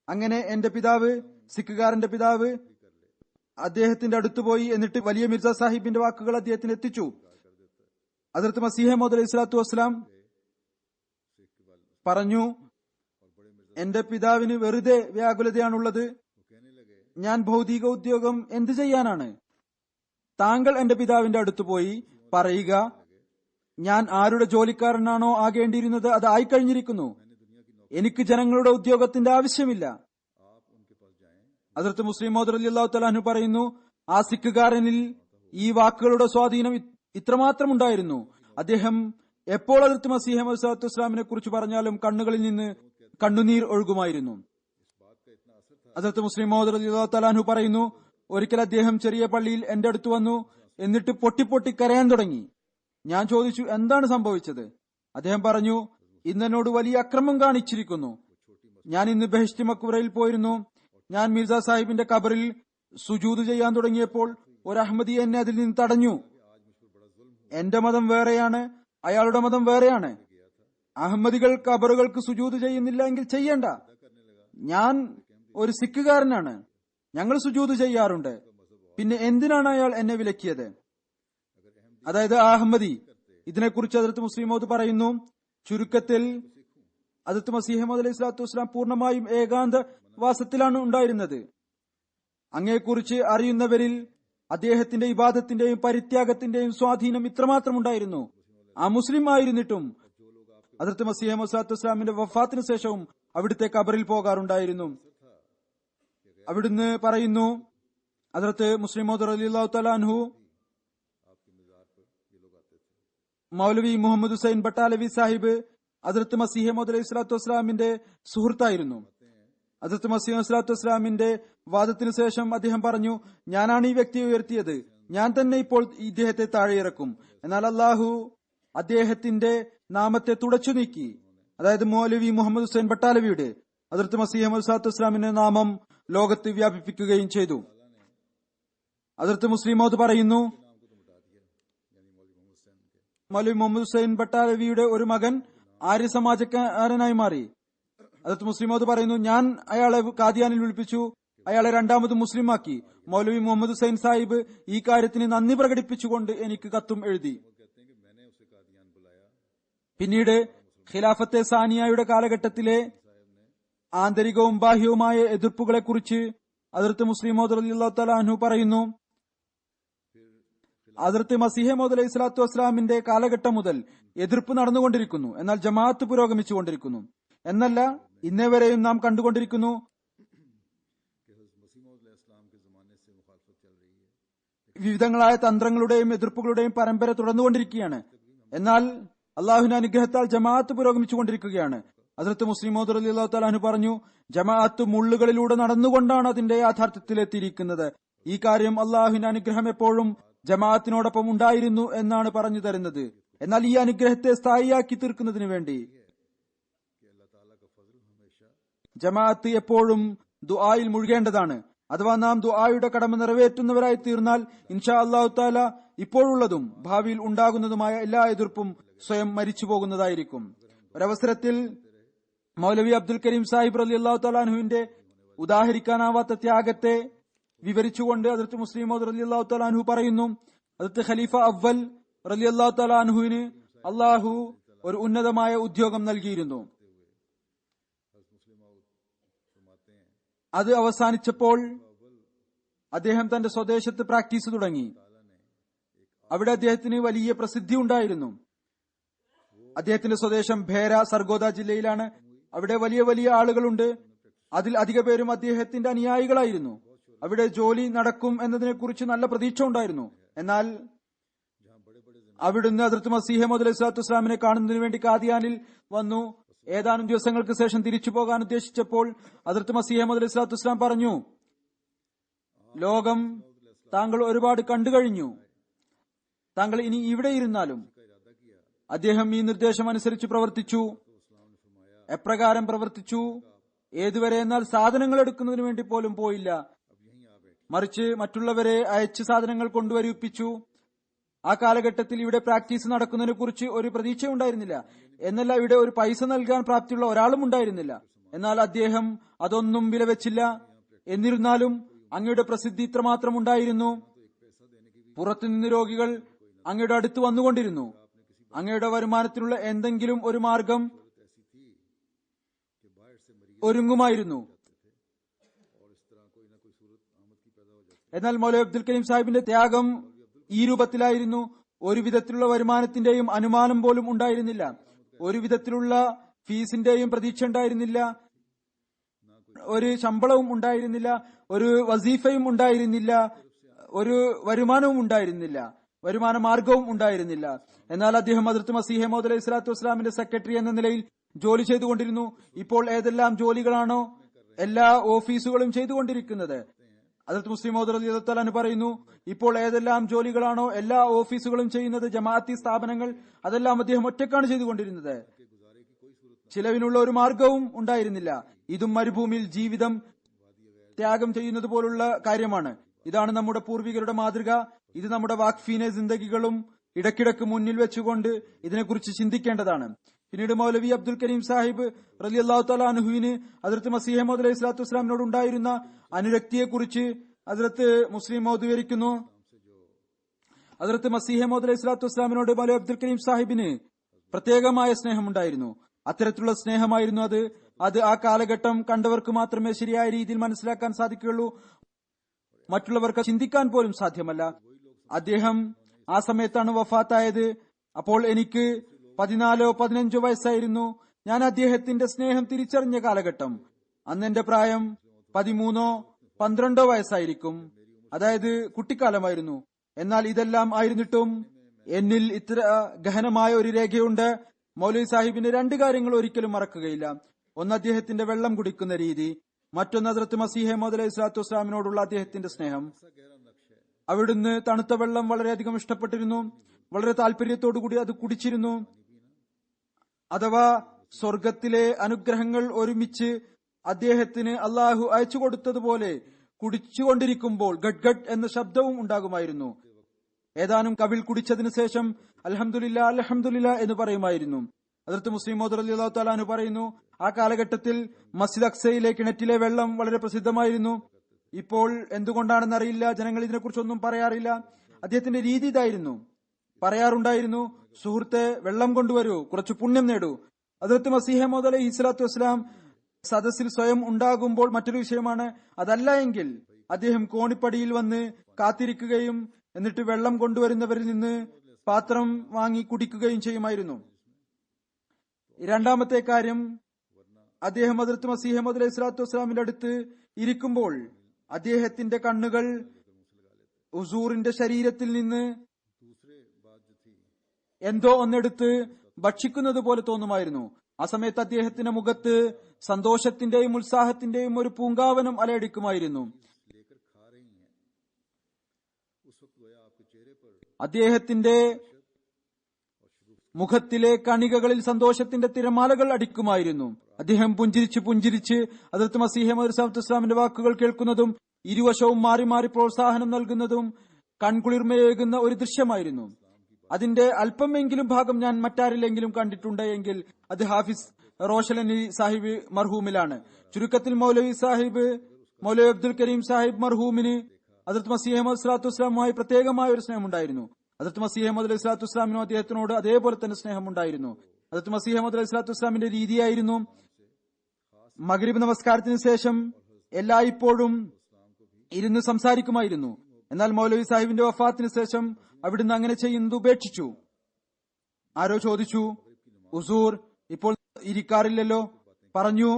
അങ്ങനെ എന്റെ പിതാവ്, സിഖുകാരന്റെ പിതാവ്, അദ്ദേഹത്തിന്റെ അടുത്ത് പോയി. എന്നിട്ട് വലിയ മിർസ സാഹിബിന്റെ വാക്കുകൾ അദ്ദേഹത്തിന് എത്തിച്ചു. ഹദ്റത്ത് മസീഹ് മൗഊദ് അലൈഹി സ്വലാത്തു വസ്സലാം പറഞ്ഞു, എന്റെ പിതാവിന് വെറുതെ വ്യാകുലതയാണുള്ളത്. ഞാൻ ഭൗതിക ഉദ്യോഗം എന്തു ചെയ്യാനാണ്? താങ്കൾ എന്റെ പിതാവിന്റെ അടുത്ത് പോയി പറയുക, ഞാൻ ആരുടെ ജോലിക്കാരനാണോ ആകേണ്ടിയിരുന്നത് അത് ആയിക്കഴിഞ്ഞിരിക്കുന്നു. എനിക്ക് ജനങ്ങളുടെ ഉദ്യോഗത്തിന്റെ ആവശ്യമില്ല. ഹദ്റത്ത് മുസ്ലിം മൗഊദ് റളിയല്ലാഹു തആല അൻഹു പറയുന്നു, ആ സിഖുകാരനിൽ ഈ വാക്കുകളുടെ സ്വാധീനം ഇത്രമാത്രം ഉണ്ടായിരുന്നു. അദ്ദേഹം എപ്പോൾ ഹദ്റത്ത് മസീഹ് മൗഊദ് സ്വല്ലല്ലാഹു അലൈഹി വസല്ലമിനെ കുറിച്ച് പറഞ്ഞാലും കണ്ണുകളിൽ നിന്ന് കണ്ണുനീർ ഒഴുകുമായിരുന്നു. ഹദ്റത്ത് മുസ്ലിം മൗഊദ് റളിയല്ലാഹു തആല അൻഹു പറയുന്നു, ഒരിക്കൽ അദ്ദേഹം ചെറിയ പള്ളിയിൽ എന്റെ അടുത്ത് വന്നു. എന്നിട്ട് പൊട്ടി കരയാൻ തുടങ്ങി. ഞാൻ ചോദിച്ചു, എന്താണ് സംഭവിച്ചത്? അദ്ദേഹം പറഞ്ഞു, ഇന്നെന്നോട് വലിയ അക്രമം കാണിച്ചിരിക്കുന്നു. ഞാൻ ഇന്ന് ബെഹ്ഷ്തി മക്ബറയിൽ പോയിരുന്നു. ഞാൻ മിർസ സാഹിബിന്റെ ഖബറിൽ സുജൂദ് ചെയ്യാൻ തുടങ്ങിയപ്പോൾ ഒരു അഹമ്മദി എന്നെ അതിൽ നിന്ന് തടഞ്ഞു. എന്റെ മതം വേറെയാണ്, അയാളുടെ മതം വേറെയാണ്. അഹമ്മദികൾ ഖബറുകൾക്ക് സുജൂദ് ചെയ്യുന്നില്ല എങ്കിൽ ചെയ്യണ്ട. ഞാൻ ഒരു സിഖുകാരനാണ്, ഞങ്ങൾ സുജൂദ് ചെയ്യാറുണ്ട്. പിന്നെ എന്തിനാണ് അയാൾ എന്നെ വിലക്കിയത്? അതായത് അഹമ്മദി. ഇതിനെക്കുറിച്ച് ഹദ്റത്ത് മുസ്ലിം മൗഊദ് പറയുന്നു, ചുരുക്കത്തിൽ ഹദ്റത്ത് മസീഹ് മൗഊദ് അലൈഹി സ്വലാത്തു വസ്സലാം പൂർണ്ണമായും ഏകാന്ത വാസത്തിലാണ് ഉണ്ടായിരുന്നത്. അങ്ങയെക്കുറിച്ച് അറിയുന്നവരിൽ അദ്ദേഹത്തിന്റെ ഇബാദത്തിന്റെയും പരിത്യാഗത്തിന്റെയും സ്വാധീനം ഇത്രമാത്രം ഉണ്ടായിരുന്നു. ആ മുസ്ലിം ആയിരുന്നിട്ടും ഹദ്റത്ത് മസീഹ് മൗഊദ് സ്വല്ലല്ലാഹു അലൈഹി വസല്ലമിന്റെ വഫാത്തിന് ശേഷവും അവിടുത്തെ ഖബറിൽ പോകാറുണ്ടായിരുന്നു. അവിടുന്ന് പറയുന്നു, ഹദ്റത്ത് മുസ്ലിം മൗഊദ് റളിയല്ലാഹു തആല അൻഹു മൗലവി മുഹമ്മദ് ഹുസൈൻ ബട്ടാലവി സാഹിബ് ഹദ്രത്ത് മസീഹ് മൗഊദ് അലൈഹി സ്വലാത്തു വസ്സലാമിന്റെ സുഹൃത്തായിരുന്നു. ഹദ്രത്ത് മസീഹ് സ്വലാത്തു വസ്സലാമിന്റെ വാദത്തിനു ശേഷം അദ്ദേഹം പറഞ്ഞു, ഞാനാണ് ഈ വ്യക്തിയെ ഉയർത്തിയത്, ഞാൻ തന്നെ ഇപ്പോൾ ഇദ്ദേഹത്തെ താഴെ ഇറക്കും. എന്നാൽ അള്ളാഹു അദ്ദേഹത്തിന്റെ നാമത്തെ തുടച്ചു നീക്കി. അതായത് മൗലവി മുഹമ്മദ് ഹുസൈൻ ബട്ടാലവിയുടെ ഹദ്രത്ത് മസീഹ് മൗഊദ് സ്വലാത്തു വസ്സലാമിന്റെ നാമം ലോകത്ത് വ്യാപിപ്പിക്കുകയും ചെയ്തു. ഹദ്രത്ത് മുസ്ലിം മൗദ് പറയുന്നു, മൗലവി മുഹമ്മദ് ഹുസൈൻ ബട്ടാലവിയുടെ ഒരു മകൻ ആര്യ സമാജക്കാരനായി മാറി. ഹദ്രത്ത് മുസ്ലിം മൗദ് പറയുന്നു, ഞാൻ അയാളെ കാദിയാനിൽ വിളിപ്പിച്ചു, അയാളെ രണ്ടാമത് മുസ്ലിമാക്കി. മൗലവി മുഹമ്മദ് ഹുസൈൻ സാഹിബ് ഈ കാര്യത്തിന് നന്ദി പ്രകടിപ്പിച്ചുകൊണ്ട് എനിക്ക് കത്തും എഴുതി. പിന്നീട് ഖിലാഫത്തെ സാനിയയുടെ കാലഘട്ടത്തിലെ ആന്തരികവും ബാഹ്യവുമായ എതിർപ്പുകളെ കുറിച്ച് ഹദ്രത്ത് മുസ്ലിം മൗഊദ് റളിയല്ലാഹു തആല അൻഹു പറയുന്നു, ഹദ്രത്ത് മസീഹ് മൗഊദ് അലൈഹി സ്വലാത്തു വസ്സലാമിന്റെ കാലഘട്ടം മുതൽ എതിർപ്പ് നടന്നുകൊണ്ടിരിക്കുന്നു. എന്നാൽ ജമാഅത്ത് പുരോഗമിച്ചുകൊണ്ടിരിക്കുന്നു. എന്നല്ല, ഇന്നേ വരെയും നാം കണ്ടുകൊണ്ടിരിക്കുന്നു. വിവിധങ്ങളായ തന്ത്രങ്ങളുടെയും എതിർപ്പുകളുടെയും പരമ്പര തുടർന്നുകൊണ്ടിരിക്കുകയാണ്. എന്നാൽ അള്ളാഹുവിന്റെ അനുഗ്രഹത്താൽ ജമാഅത്ത് പുരോഗമിച്ചുകൊണ്ടിരിക്കുകയാണ്. ഹദ്രത്ത് മുസ്ലിം മൗഊദ് റളിയല്ലാഹു തആല അൻഹു പറഞ്ഞു, ജമാഅത്ത് മുള്ളുകളിലൂടെ നടന്നുകൊണ്ടാണ് അതിന്റെ യാഥാർത്ഥ്യത്തിലെത്തിയിരിക്കുന്നത്. ഈ കാര്യം അള്ളാഹുവിന്റെ അനുഗ്രഹം എപ്പോഴും ജമാഅത്തിനോടൊപ്പം ഉണ്ടായിരുന്നു എന്നാണ് പറഞ്ഞു തരുന്നത്. എന്നാൽ ഈ അനുഗ്രഹത്തെ സ്ഥായിയാക്കി തീർക്കുന്നതിന് വേണ്ടി ജമാഅത്ത് എപ്പോഴും ദുആയിൽ മുഴുകേണ്ടതാണ്. അഥവാ നാം ദുആയുടെ കടമ നിറവേറ്റുന്നവരായി തീർന്നാൽ ഇൻഷാ അല്ലാഹു തആല ഇപ്പോഴുള്ളതും ഭാവിയിൽ ഉണ്ടാകുന്നതുമായ എല്ലാ എതിർപ്പും സ്വയം മരിച്ചു പോകുന്നതായിരിക്കും. ഒരവസരത്തിൽ മൗലവി അബ്ദുൽ കരീം സാഹിബ് റളിയല്ലാഹു തആല അൻഹുവിന്റെ ഉദാഹരിക്കാനാവാത്ത ത്യാഗത്തെ വിവരിച്ചുകൊണ്ട് ഹദ്രത്ത് മുസ്ലിം മൗഊദ് റളിയല്ലാഹു തആല അൻഹു പറയുന്നു, ഹദ്രത്ത് ഖലീഫ അവ്വൽ റളിയല്ലാഹു തആല അൻഹുവിന് അള്ളാഹു ഒരു ഉന്നതമായ ഉദ്യോഗം നൽകിയിരുന്നു. അത് അവസാനിച്ചപ്പോൾ അദ്ദേഹം തന്റെ സ്വദേശത്ത് പ്രാക്ടീസ് തുടങ്ങി. അവിടെ അദ്ദേഹത്തിന് വലിയ പ്രസിദ്ധി ഉണ്ടായിരുന്നു. അദ്ദേഹത്തിന്റെ സ്വദേശം ഭേര സർഗോദ ജില്ലയിലാണ്. അവിടെ വലിയ വലിയ ആളുകളുണ്ട്. അതിൽ അധിക പേരും അദ്ദേഹത്തിന്റെ അനുയായികളായിരുന്നു. അവിടെ ജോലി നടക്കും എന്നതിനെ കുറിച്ച് നല്ല പ്രതീക്ഷ ഉണ്ടായിരുന്നു. എന്നാൽ അവിടുന്ന് ഹദ്രത്ത് മസീഹ് മൗഊദ് അലൈഹി സ്വലാത്തു വസ്സലാമിനെ കാണുന്നതിന് വേണ്ടി കാദിയാനിൽ വന്നു. ഏതാനും ദിവസങ്ങൾക്ക് ശേഷം തിരിച്ചു പോകാൻ ഉദ്ദേശിച്ചപ്പോൾ ഹദ്രത്ത് മസീഹ് മൗഊദ് അലൈഹി സ്വലാത്തു വസ്സലാം പറഞ്ഞു, ലോകം താങ്കൾ ഒരുപാട് കണ്ടു കഴിഞ്ഞു, താങ്കൾ ഇനി ഇവിടെ ഇരുന്നാലും. അദ്ദേഹം ഈ നിർദ്ദേശം അനുസരിച്ച് പ്രവർത്തിച്ചു. എപ്രകാരം പ്രവർത്തിച്ചു? ഏതുവരെ എന്നാൽ സാധനങ്ങൾ എടുക്കുന്നതിന് വേണ്ടി പോലും പോയില്ല, മറിച്ച് മറ്റുള്ളവരെ അയച്ച് സാധനങ്ങൾ കൊണ്ടുവരിപ്പിച്ചു. ആ കാലഘട്ടത്തിൽ ഇവിടെ പ്രാക്ടീസ് നടക്കുന്നതിനെ കുറിച്ച് ഒരു പ്രതീക്ഷ ഉണ്ടായിരുന്നില്ല. എന്നല്ല, ഇവിടെ ഒരു പൈസ നൽകാൻ പ്രാപ്തിയുള്ള ഒരാളും ഉണ്ടായിരുന്നില്ല. എന്നാൽ അദ്ദേഹം അതൊന്നും വിലവെച്ചില്ല. എന്നിരുന്നാലും അങ്ങയുടെ പ്രസിദ്ധി ഇത്രമാത്രം ഉണ്ടായിരുന്നു. പുറത്തുനിന്ന് രോഗികൾ അങ്ങയുടെ അടുത്ത് വന്നുകൊണ്ടിരുന്നു. അങ്ങയുടെ വരുമാനത്തിനുള്ള എന്തെങ്കിലും ഒരു മാർഗം ഒരുങ്ങുമായിരുന്നു. എന്നാൽ മൗലവി അബ്ദുൽ കരീം സാഹിബിന്റെ ത്യാഗം ഈ രൂപത്തിലായിരുന്നു. ഒരു വിധത്തിലുള്ള വരുമാനത്തിന്റെയും അനുമാനം പോലും ഉണ്ടായിരുന്നില്ല. ഒരു വിധത്തിലുള്ള ഫീസിന്റെയും പ്രതീക്ഷ ഉണ്ടായിരുന്നില്ല. ഒരു ശമ്പളവും ഉണ്ടായിരുന്നില്ല. ഒരു വസീഫയും ഉണ്ടായിരുന്നില്ല. ഒരു വരുമാനവും ഉണ്ടായിരുന്നില്ല. വരുമാന മാർഗവും ഉണ്ടായിരുന്നില്ല. എന്നാൽ അദ്ദേഹം ഹദ്രത്ത് മസീഹ് മൗഊദ് അലൈഹി സ്വലാത്തു വസ്സലാമിന്റെ സെക്രട്ടറി എന്ന നിലയിൽ ജോലി ചെയ്തുകൊണ്ടിരുന്നു. ഇപ്പോൾ ഏതെല്ലാം ജോലികളാണോ എല്ലാ ഓഫീസുകളും ചെയ്തുകൊണ്ടിരിക്കുന്നത്, ഹദ്രത്ത് മുസ്ലിം മൗഊദ് റളിയല്ലാഹു തആല അൻഹു പറയുന്നു, ഇപ്പോൾ ഏതെല്ലാം ജോലികളാണോ എല്ലാ ഓഫീസുകളും ചെയ്യുന്നത്, ജമാഅത്തി സ്ഥാപനങ്ങൾ, അതെല്ലാം അദ്ദേഹം ഒറ്റക്കാണ് ചെയ്തുകൊണ്ടിരുന്നത്. ചിലവിനുള്ള ഒരു മാർഗവും ഉണ്ടായിരുന്നില്ല. ഇതും മരുഭൂമിയിൽ ജീവിതം ത്യാഗം ചെയ്യുന്നത് പോലുള്ള കാര്യമാണ്. ഇതാണ് നമ്മുടെ പൂർവികരുടെ മാതൃക. ഇത് നമ്മുടെ വാഖ്ഫീനെ ജിന്ദഗികളും ഇടയ്ക്കിടയ്ക്ക് മുന്നിൽ വെച്ചുകൊണ്ട് ഇതിനെക്കുറിച്ച് ചിന്തിക്കേണ്ടതാണ്. പിന്നീട് മൗലവി അബ്ദുൽ കരീം സാഹിബ് റളിയല്ലാഹു തആല അൻഹുവിന് ഹദ്രത്ത് മസീഹ് മൗഊദ് അലൈഹി സ്വലാത്തു വസ്സലാമിനോട് ഉണ്ടായിരുന്ന അനുരക്തിയെക്കുറിച്ച് ഹദ്രത്ത് മുസ്ലിം മൗഊദ് വിവരിക്കുന്നു. ഹദ്രത്ത് മസീഹ് മൗഊദ് അലൈഹി സ്വലാത്തു വസ്സലാമിനോട് മൗലവി അബ്ദുൽ കരീം സാഹിബിന് പ്രത്യേകമായ സ്നേഹമുണ്ടായിരുന്നു. അത്തരത്തിലുള്ള സ്നേഹമായിരുന്നു അത്. ആ കാലഘട്ടം കണ്ടവർക്ക് മാത്രമേ ശരിയായ രീതിയിൽ മനസ്സിലാക്കാൻ സാധിക്കുകയുള്ളൂ. മറ്റുള്ളവർക്ക് ചിന്തിക്കാൻ പോലും സാധ്യമല്ല. അദ്ദേഹം ആ സമയത്താണ് വഫാത്തായത്. അപ്പോൾ എനിക്ക് 14-15 വയസ്സായിരുന്നു. ഞാൻ അദ്ദേഹത്തിന്റെ സ്നേഹം തിരിച്ചറിഞ്ഞ കാലഘട്ടം. അന്ന് എന്റെ പ്രായം 13-12 വയസ്സായിരിക്കും. അതായത് കുട്ടിക്കാലമായിരുന്നു. എന്നാൽ ഇതെല്ലാം ആയിരുന്നിട്ടും എന്നിൽ ഇത്ര ഗഹനമായ ഒരു രേഖയുണ്ട്. മൗലവി സാഹിബിന്റെ രണ്ട് കാര്യങ്ങൾ ഒരിക്കലും മറക്കുകയില്ല. ഒന്ന് അദ്ദേഹത്തിന്റെ വെള്ളം കുടിക്കുന്ന രീതി, മറ്റൊന്ന് ഹദ്റത്ത് മസീഹ് മൗഊദ് അലൈഹി സ്വലാത്തു വസ്സലാമിനോടുള്ള അദ്ദേഹത്തിന്റെ സ്നേഹം. അവിടുന്ന് തണുത്ത വെള്ളം വളരെയധികം ഇഷ്ടപ്പെട്ടിരുന്നു, വളരെ താല്പര്യത്തോടുകൂടി അത് കുടിച്ചിരുന്നു. അഥവാ സ്വർഗത്തിലെ അനുഗ്രഹങ്ങൾ ഒരുമിച്ച് അദ്ദേഹത്തിന് അള്ളാഹു അയച്ചു കൊടുത്തതുപോലെ കുടിച്ചുകൊണ്ടിരിക്കുമ്പോൾ ഗഡ് ഗഡ് എന്ന ശബ്ദവും ഉണ്ടാകുമായിരുന്നു. ഏതാനും കവിൾ കുടിച്ചതിനു ശേഷം അൽഹംദുലില്ലാ അൽഹംദുലില്ലാ എന്ന് പറയുമായിരുന്നു. ഹദ്റത്ത് മുസ്ലിം മൗഊദ് റളിയല്ലാഹു തആല അൻഹു പറയുന്നു, ആ കാലഘട്ടത്തിൽ മസ്ജിദ് അക്സയിലെ കിണറ്റിലെ വെള്ളം വളരെ പ്രസിദ്ധമായിരുന്നു. ഇപ്പോൾ എന്തുകൊണ്ടാണെന്നറിയില്ല, ജനങ്ങൾ ഇതിനെക്കുറിച്ചൊന്നും പറയാറില്ല. അദ്ദേഹത്തിന്റെ രീതി ഇതായിരുന്നു, പറയാറുണ്ടായിരുന്നു, സുഹൃത്തെ വെള്ളം കൊണ്ടുവരൂ, കുറച്ച് പുണ്യം നേടൂ. ഹദ്റത്ത് മസീഹ് മൗഊദ് അലൈഹി സ്വലാത്തു വസ്സലാം സദസ്സിൽ സ്വയം ഉണ്ടാകുമ്പോൾ മറ്റൊരു വിഷയമാണ്. അതല്ല എങ്കിൽ അദ്ദേഹം കോണിപ്പടിയിൽ വന്ന് കാത്തിരിക്കുകയും എന്നിട്ട് വെള്ളം കൊണ്ടുവരുന്നവരിൽ നിന്ന് പാത്രം വാങ്ങി കുടിക്കുകയും ചെയ്യുമായിരുന്നു. രണ്ടാമത്തെ കാര്യം, അദ്ദേഹം ഹദ്റത്ത് മസീഹ് മൗഊദ് അലൈഹി സ്വലാത്തു വസ്സലാമിന്റെ അടുത്ത് ഇരിക്കുമ്പോൾ അദ്ദേഹത്തിന്റെ കണ്ണുകൾ ഹുസൂറിന്റെ ശരീരത്തിൽ നിന്ന് എന്തോ ഒന്നെടുത്ത് ഭക്ഷിക്കുന്നത് പോലെ തോന്നുമായിരുന്നു. ആ സമയത്ത് അദ്ദേഹത്തിന്റെ മുഖത്ത് സന്തോഷത്തിന്റെയും ഉത്സാഹത്തിന്റെയും ഒരു പൂങ്കാവനം അലയടിക്കുമായിരുന്നു. അദ്ദേഹത്തിന്റെ മുഖത്തിലെ കണികകളിൽ സന്തോഷത്തിന്റെ തിരമാലകൾ അടിക്കുമായിരുന്നു. അദ്ദേഹം പുഞ്ചിരിച്ച് ഹദ്റത്ത് മസീഹ് മൗഊദ് സ്വല്ലല്ലാഹു അലൈഹി വസല്ലമിന്റെ വാക്കുകൾ കേൾക്കുന്നതും ഇരുവശവും മാറി മാറി പ്രോത്സാഹനം നൽകുന്നതും കൺകുളിർമയേകുന്ന ഒരു ദൃശ്യമായിരുന്നു. അതിന്റെ അല്പമെങ്കിലും ഭാഗം ഞാൻ മറ്റാരിലെങ്കിലും കണ്ടിട്ടുണ്ട് എങ്കിൽ അത് ഹാഫിസ് റോഷലനി സാഹിബ് മർഹൂമിലാണ്. ചുരുക്കത്തിൽ മൗലവി അബ്ദുൽ കരീം സാഹിബ് മർഹൂമിന് ഹദ്റത്ത് മസീഹ് മൗഊദ് സ്വല്ലല്ലാഹു അലൈഹി വസല്ലമുമായി പ്രത്യേകമായ ഒരു സ്നേഹമുണ്ടായിരുന്നു. ഹദ്റത്ത് മസീഹ് മൗഊദ് അലൈഹി സ്വലാത്തു വസ്സലാമിനും അദ്ദേഹത്തിനോട് അതേപോലെ തന്നെ സ്നേഹമുണ്ടായിരുന്നു. ഹദ്റത്ത് മസീഹ് മൗഊദ് അലൈഹി സ്വലാത്തു വസ്സലാമിന്റെ രീതിയായിരുന്നു, മഗ്രിബ് നമസ്കാരത്തിന് ശേഷം എല്ലായ്പ്പോഴും ഇരുന്ന് സംസാരിക്കുമായിരുന്നു. എന്നാൽ മൗലവി സാഹിബിന്റെ വഫാത്തിന് ശേഷം അവിടുന്ന് അങ്ങനെ ചെയ്യുന്നത് ഉപേക്ഷിച്ചു. ആരോ ചോദിച്ചു, ഹുസൂർ ഇപ്പോൾ ഇരിക്കാറില്ലല്ലോ? പറഞ്ഞു,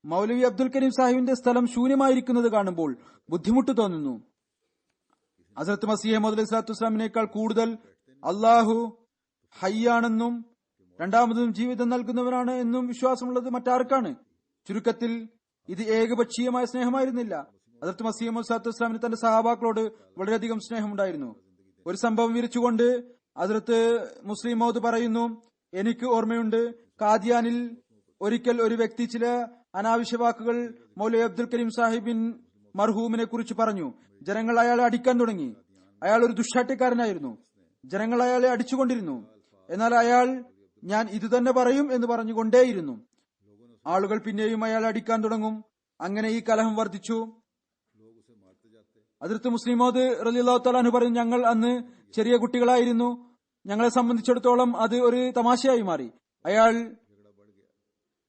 മൗലവി അബ്ദുൽ കരീം സാഹിബിന്റെ സ്ഥലം ശൂന്യമായിരിക്കുന്നത് കാണുമ്പോൾ ബുദ്ധിമുട്ട് തോന്നുന്നു. ഹസ്രത്ത് മസീഹ് മൗഊദ് അലൈഹി സ്വലാത്തു വസ്സലാമിനേക്കാൾ കൂടുതൽ അള്ളാഹു ഹയ്യാണെന്നും രണ്ടാമതും ജീവിതം നൽകുന്നവനാണ് എന്നും വിശ്വാസമുള്ളത് മറ്റാർക്കാണ്? ചുരുക്കത്തിൽ ഇത് ഏകപക്ഷീയമായ സ്നേഹമായിരുന്നില്ല. ഹദ്റത്ത് മസീഹ് മൗഊദ് സ്വല്ലല്ലാഹു അലൈഹി വസല്ലം തന്റെ സഹാബാക്കളോട് വളരെയധികം സ്നേഹമുണ്ടായിരുന്നു. ഒരു സംഭവം വിവരിച്ചുകൊണ്ട് ഹദ്റത്ത് മുസ്ലിം മൗഊദ് പറയുന്നു, എനിക്ക് ഓർമ്മയുണ്ട്, കാദിയാനിൽ ഒരിക്കൽ ഒരു വ്യക്തി ചില അനാവശ്യ വാക്കുകൾ മൗലവി അബ്ദുൽ കരീം സാഹിബിൻ മർഹൂമിനെ കുറിച്ച് പറഞ്ഞു. ജനങ്ങൾ അയാളെ അടിക്കാൻ തുടങ്ങി. അയാൾ ഒരു ദുഷ്ടാട്ടക്കാരനായിരുന്നു. ജനങ്ങൾ അയാളെ അടിച്ചുകൊണ്ടിരുന്നു. എന്നാൽ അയാൾ ഞാൻ ഇതുതന്നെ പറയും എന്ന് പറഞ്ഞുകൊണ്ടേയിരുന്നു. ആളുകൾ പിന്നെയും അയാളെ അടിക്കാൻ തുടങ്ങും. അങ്ങനെ ഈ കലഹം വർദ്ധിച്ചു. ഹദ്റത്ത് മുസ്ലിം മൗഊദ് റളിയല്ലാഹു തആല അൻഹു പറഞ്ഞു, ഞങ്ങൾ അന്ന് ചെറിയ കുട്ടികളായിരുന്നു. ഞങ്ങളെ സംബന്ധിച്ചിടത്തോളം അത് ഒരു തമാശയായി മാറി. അയാൾ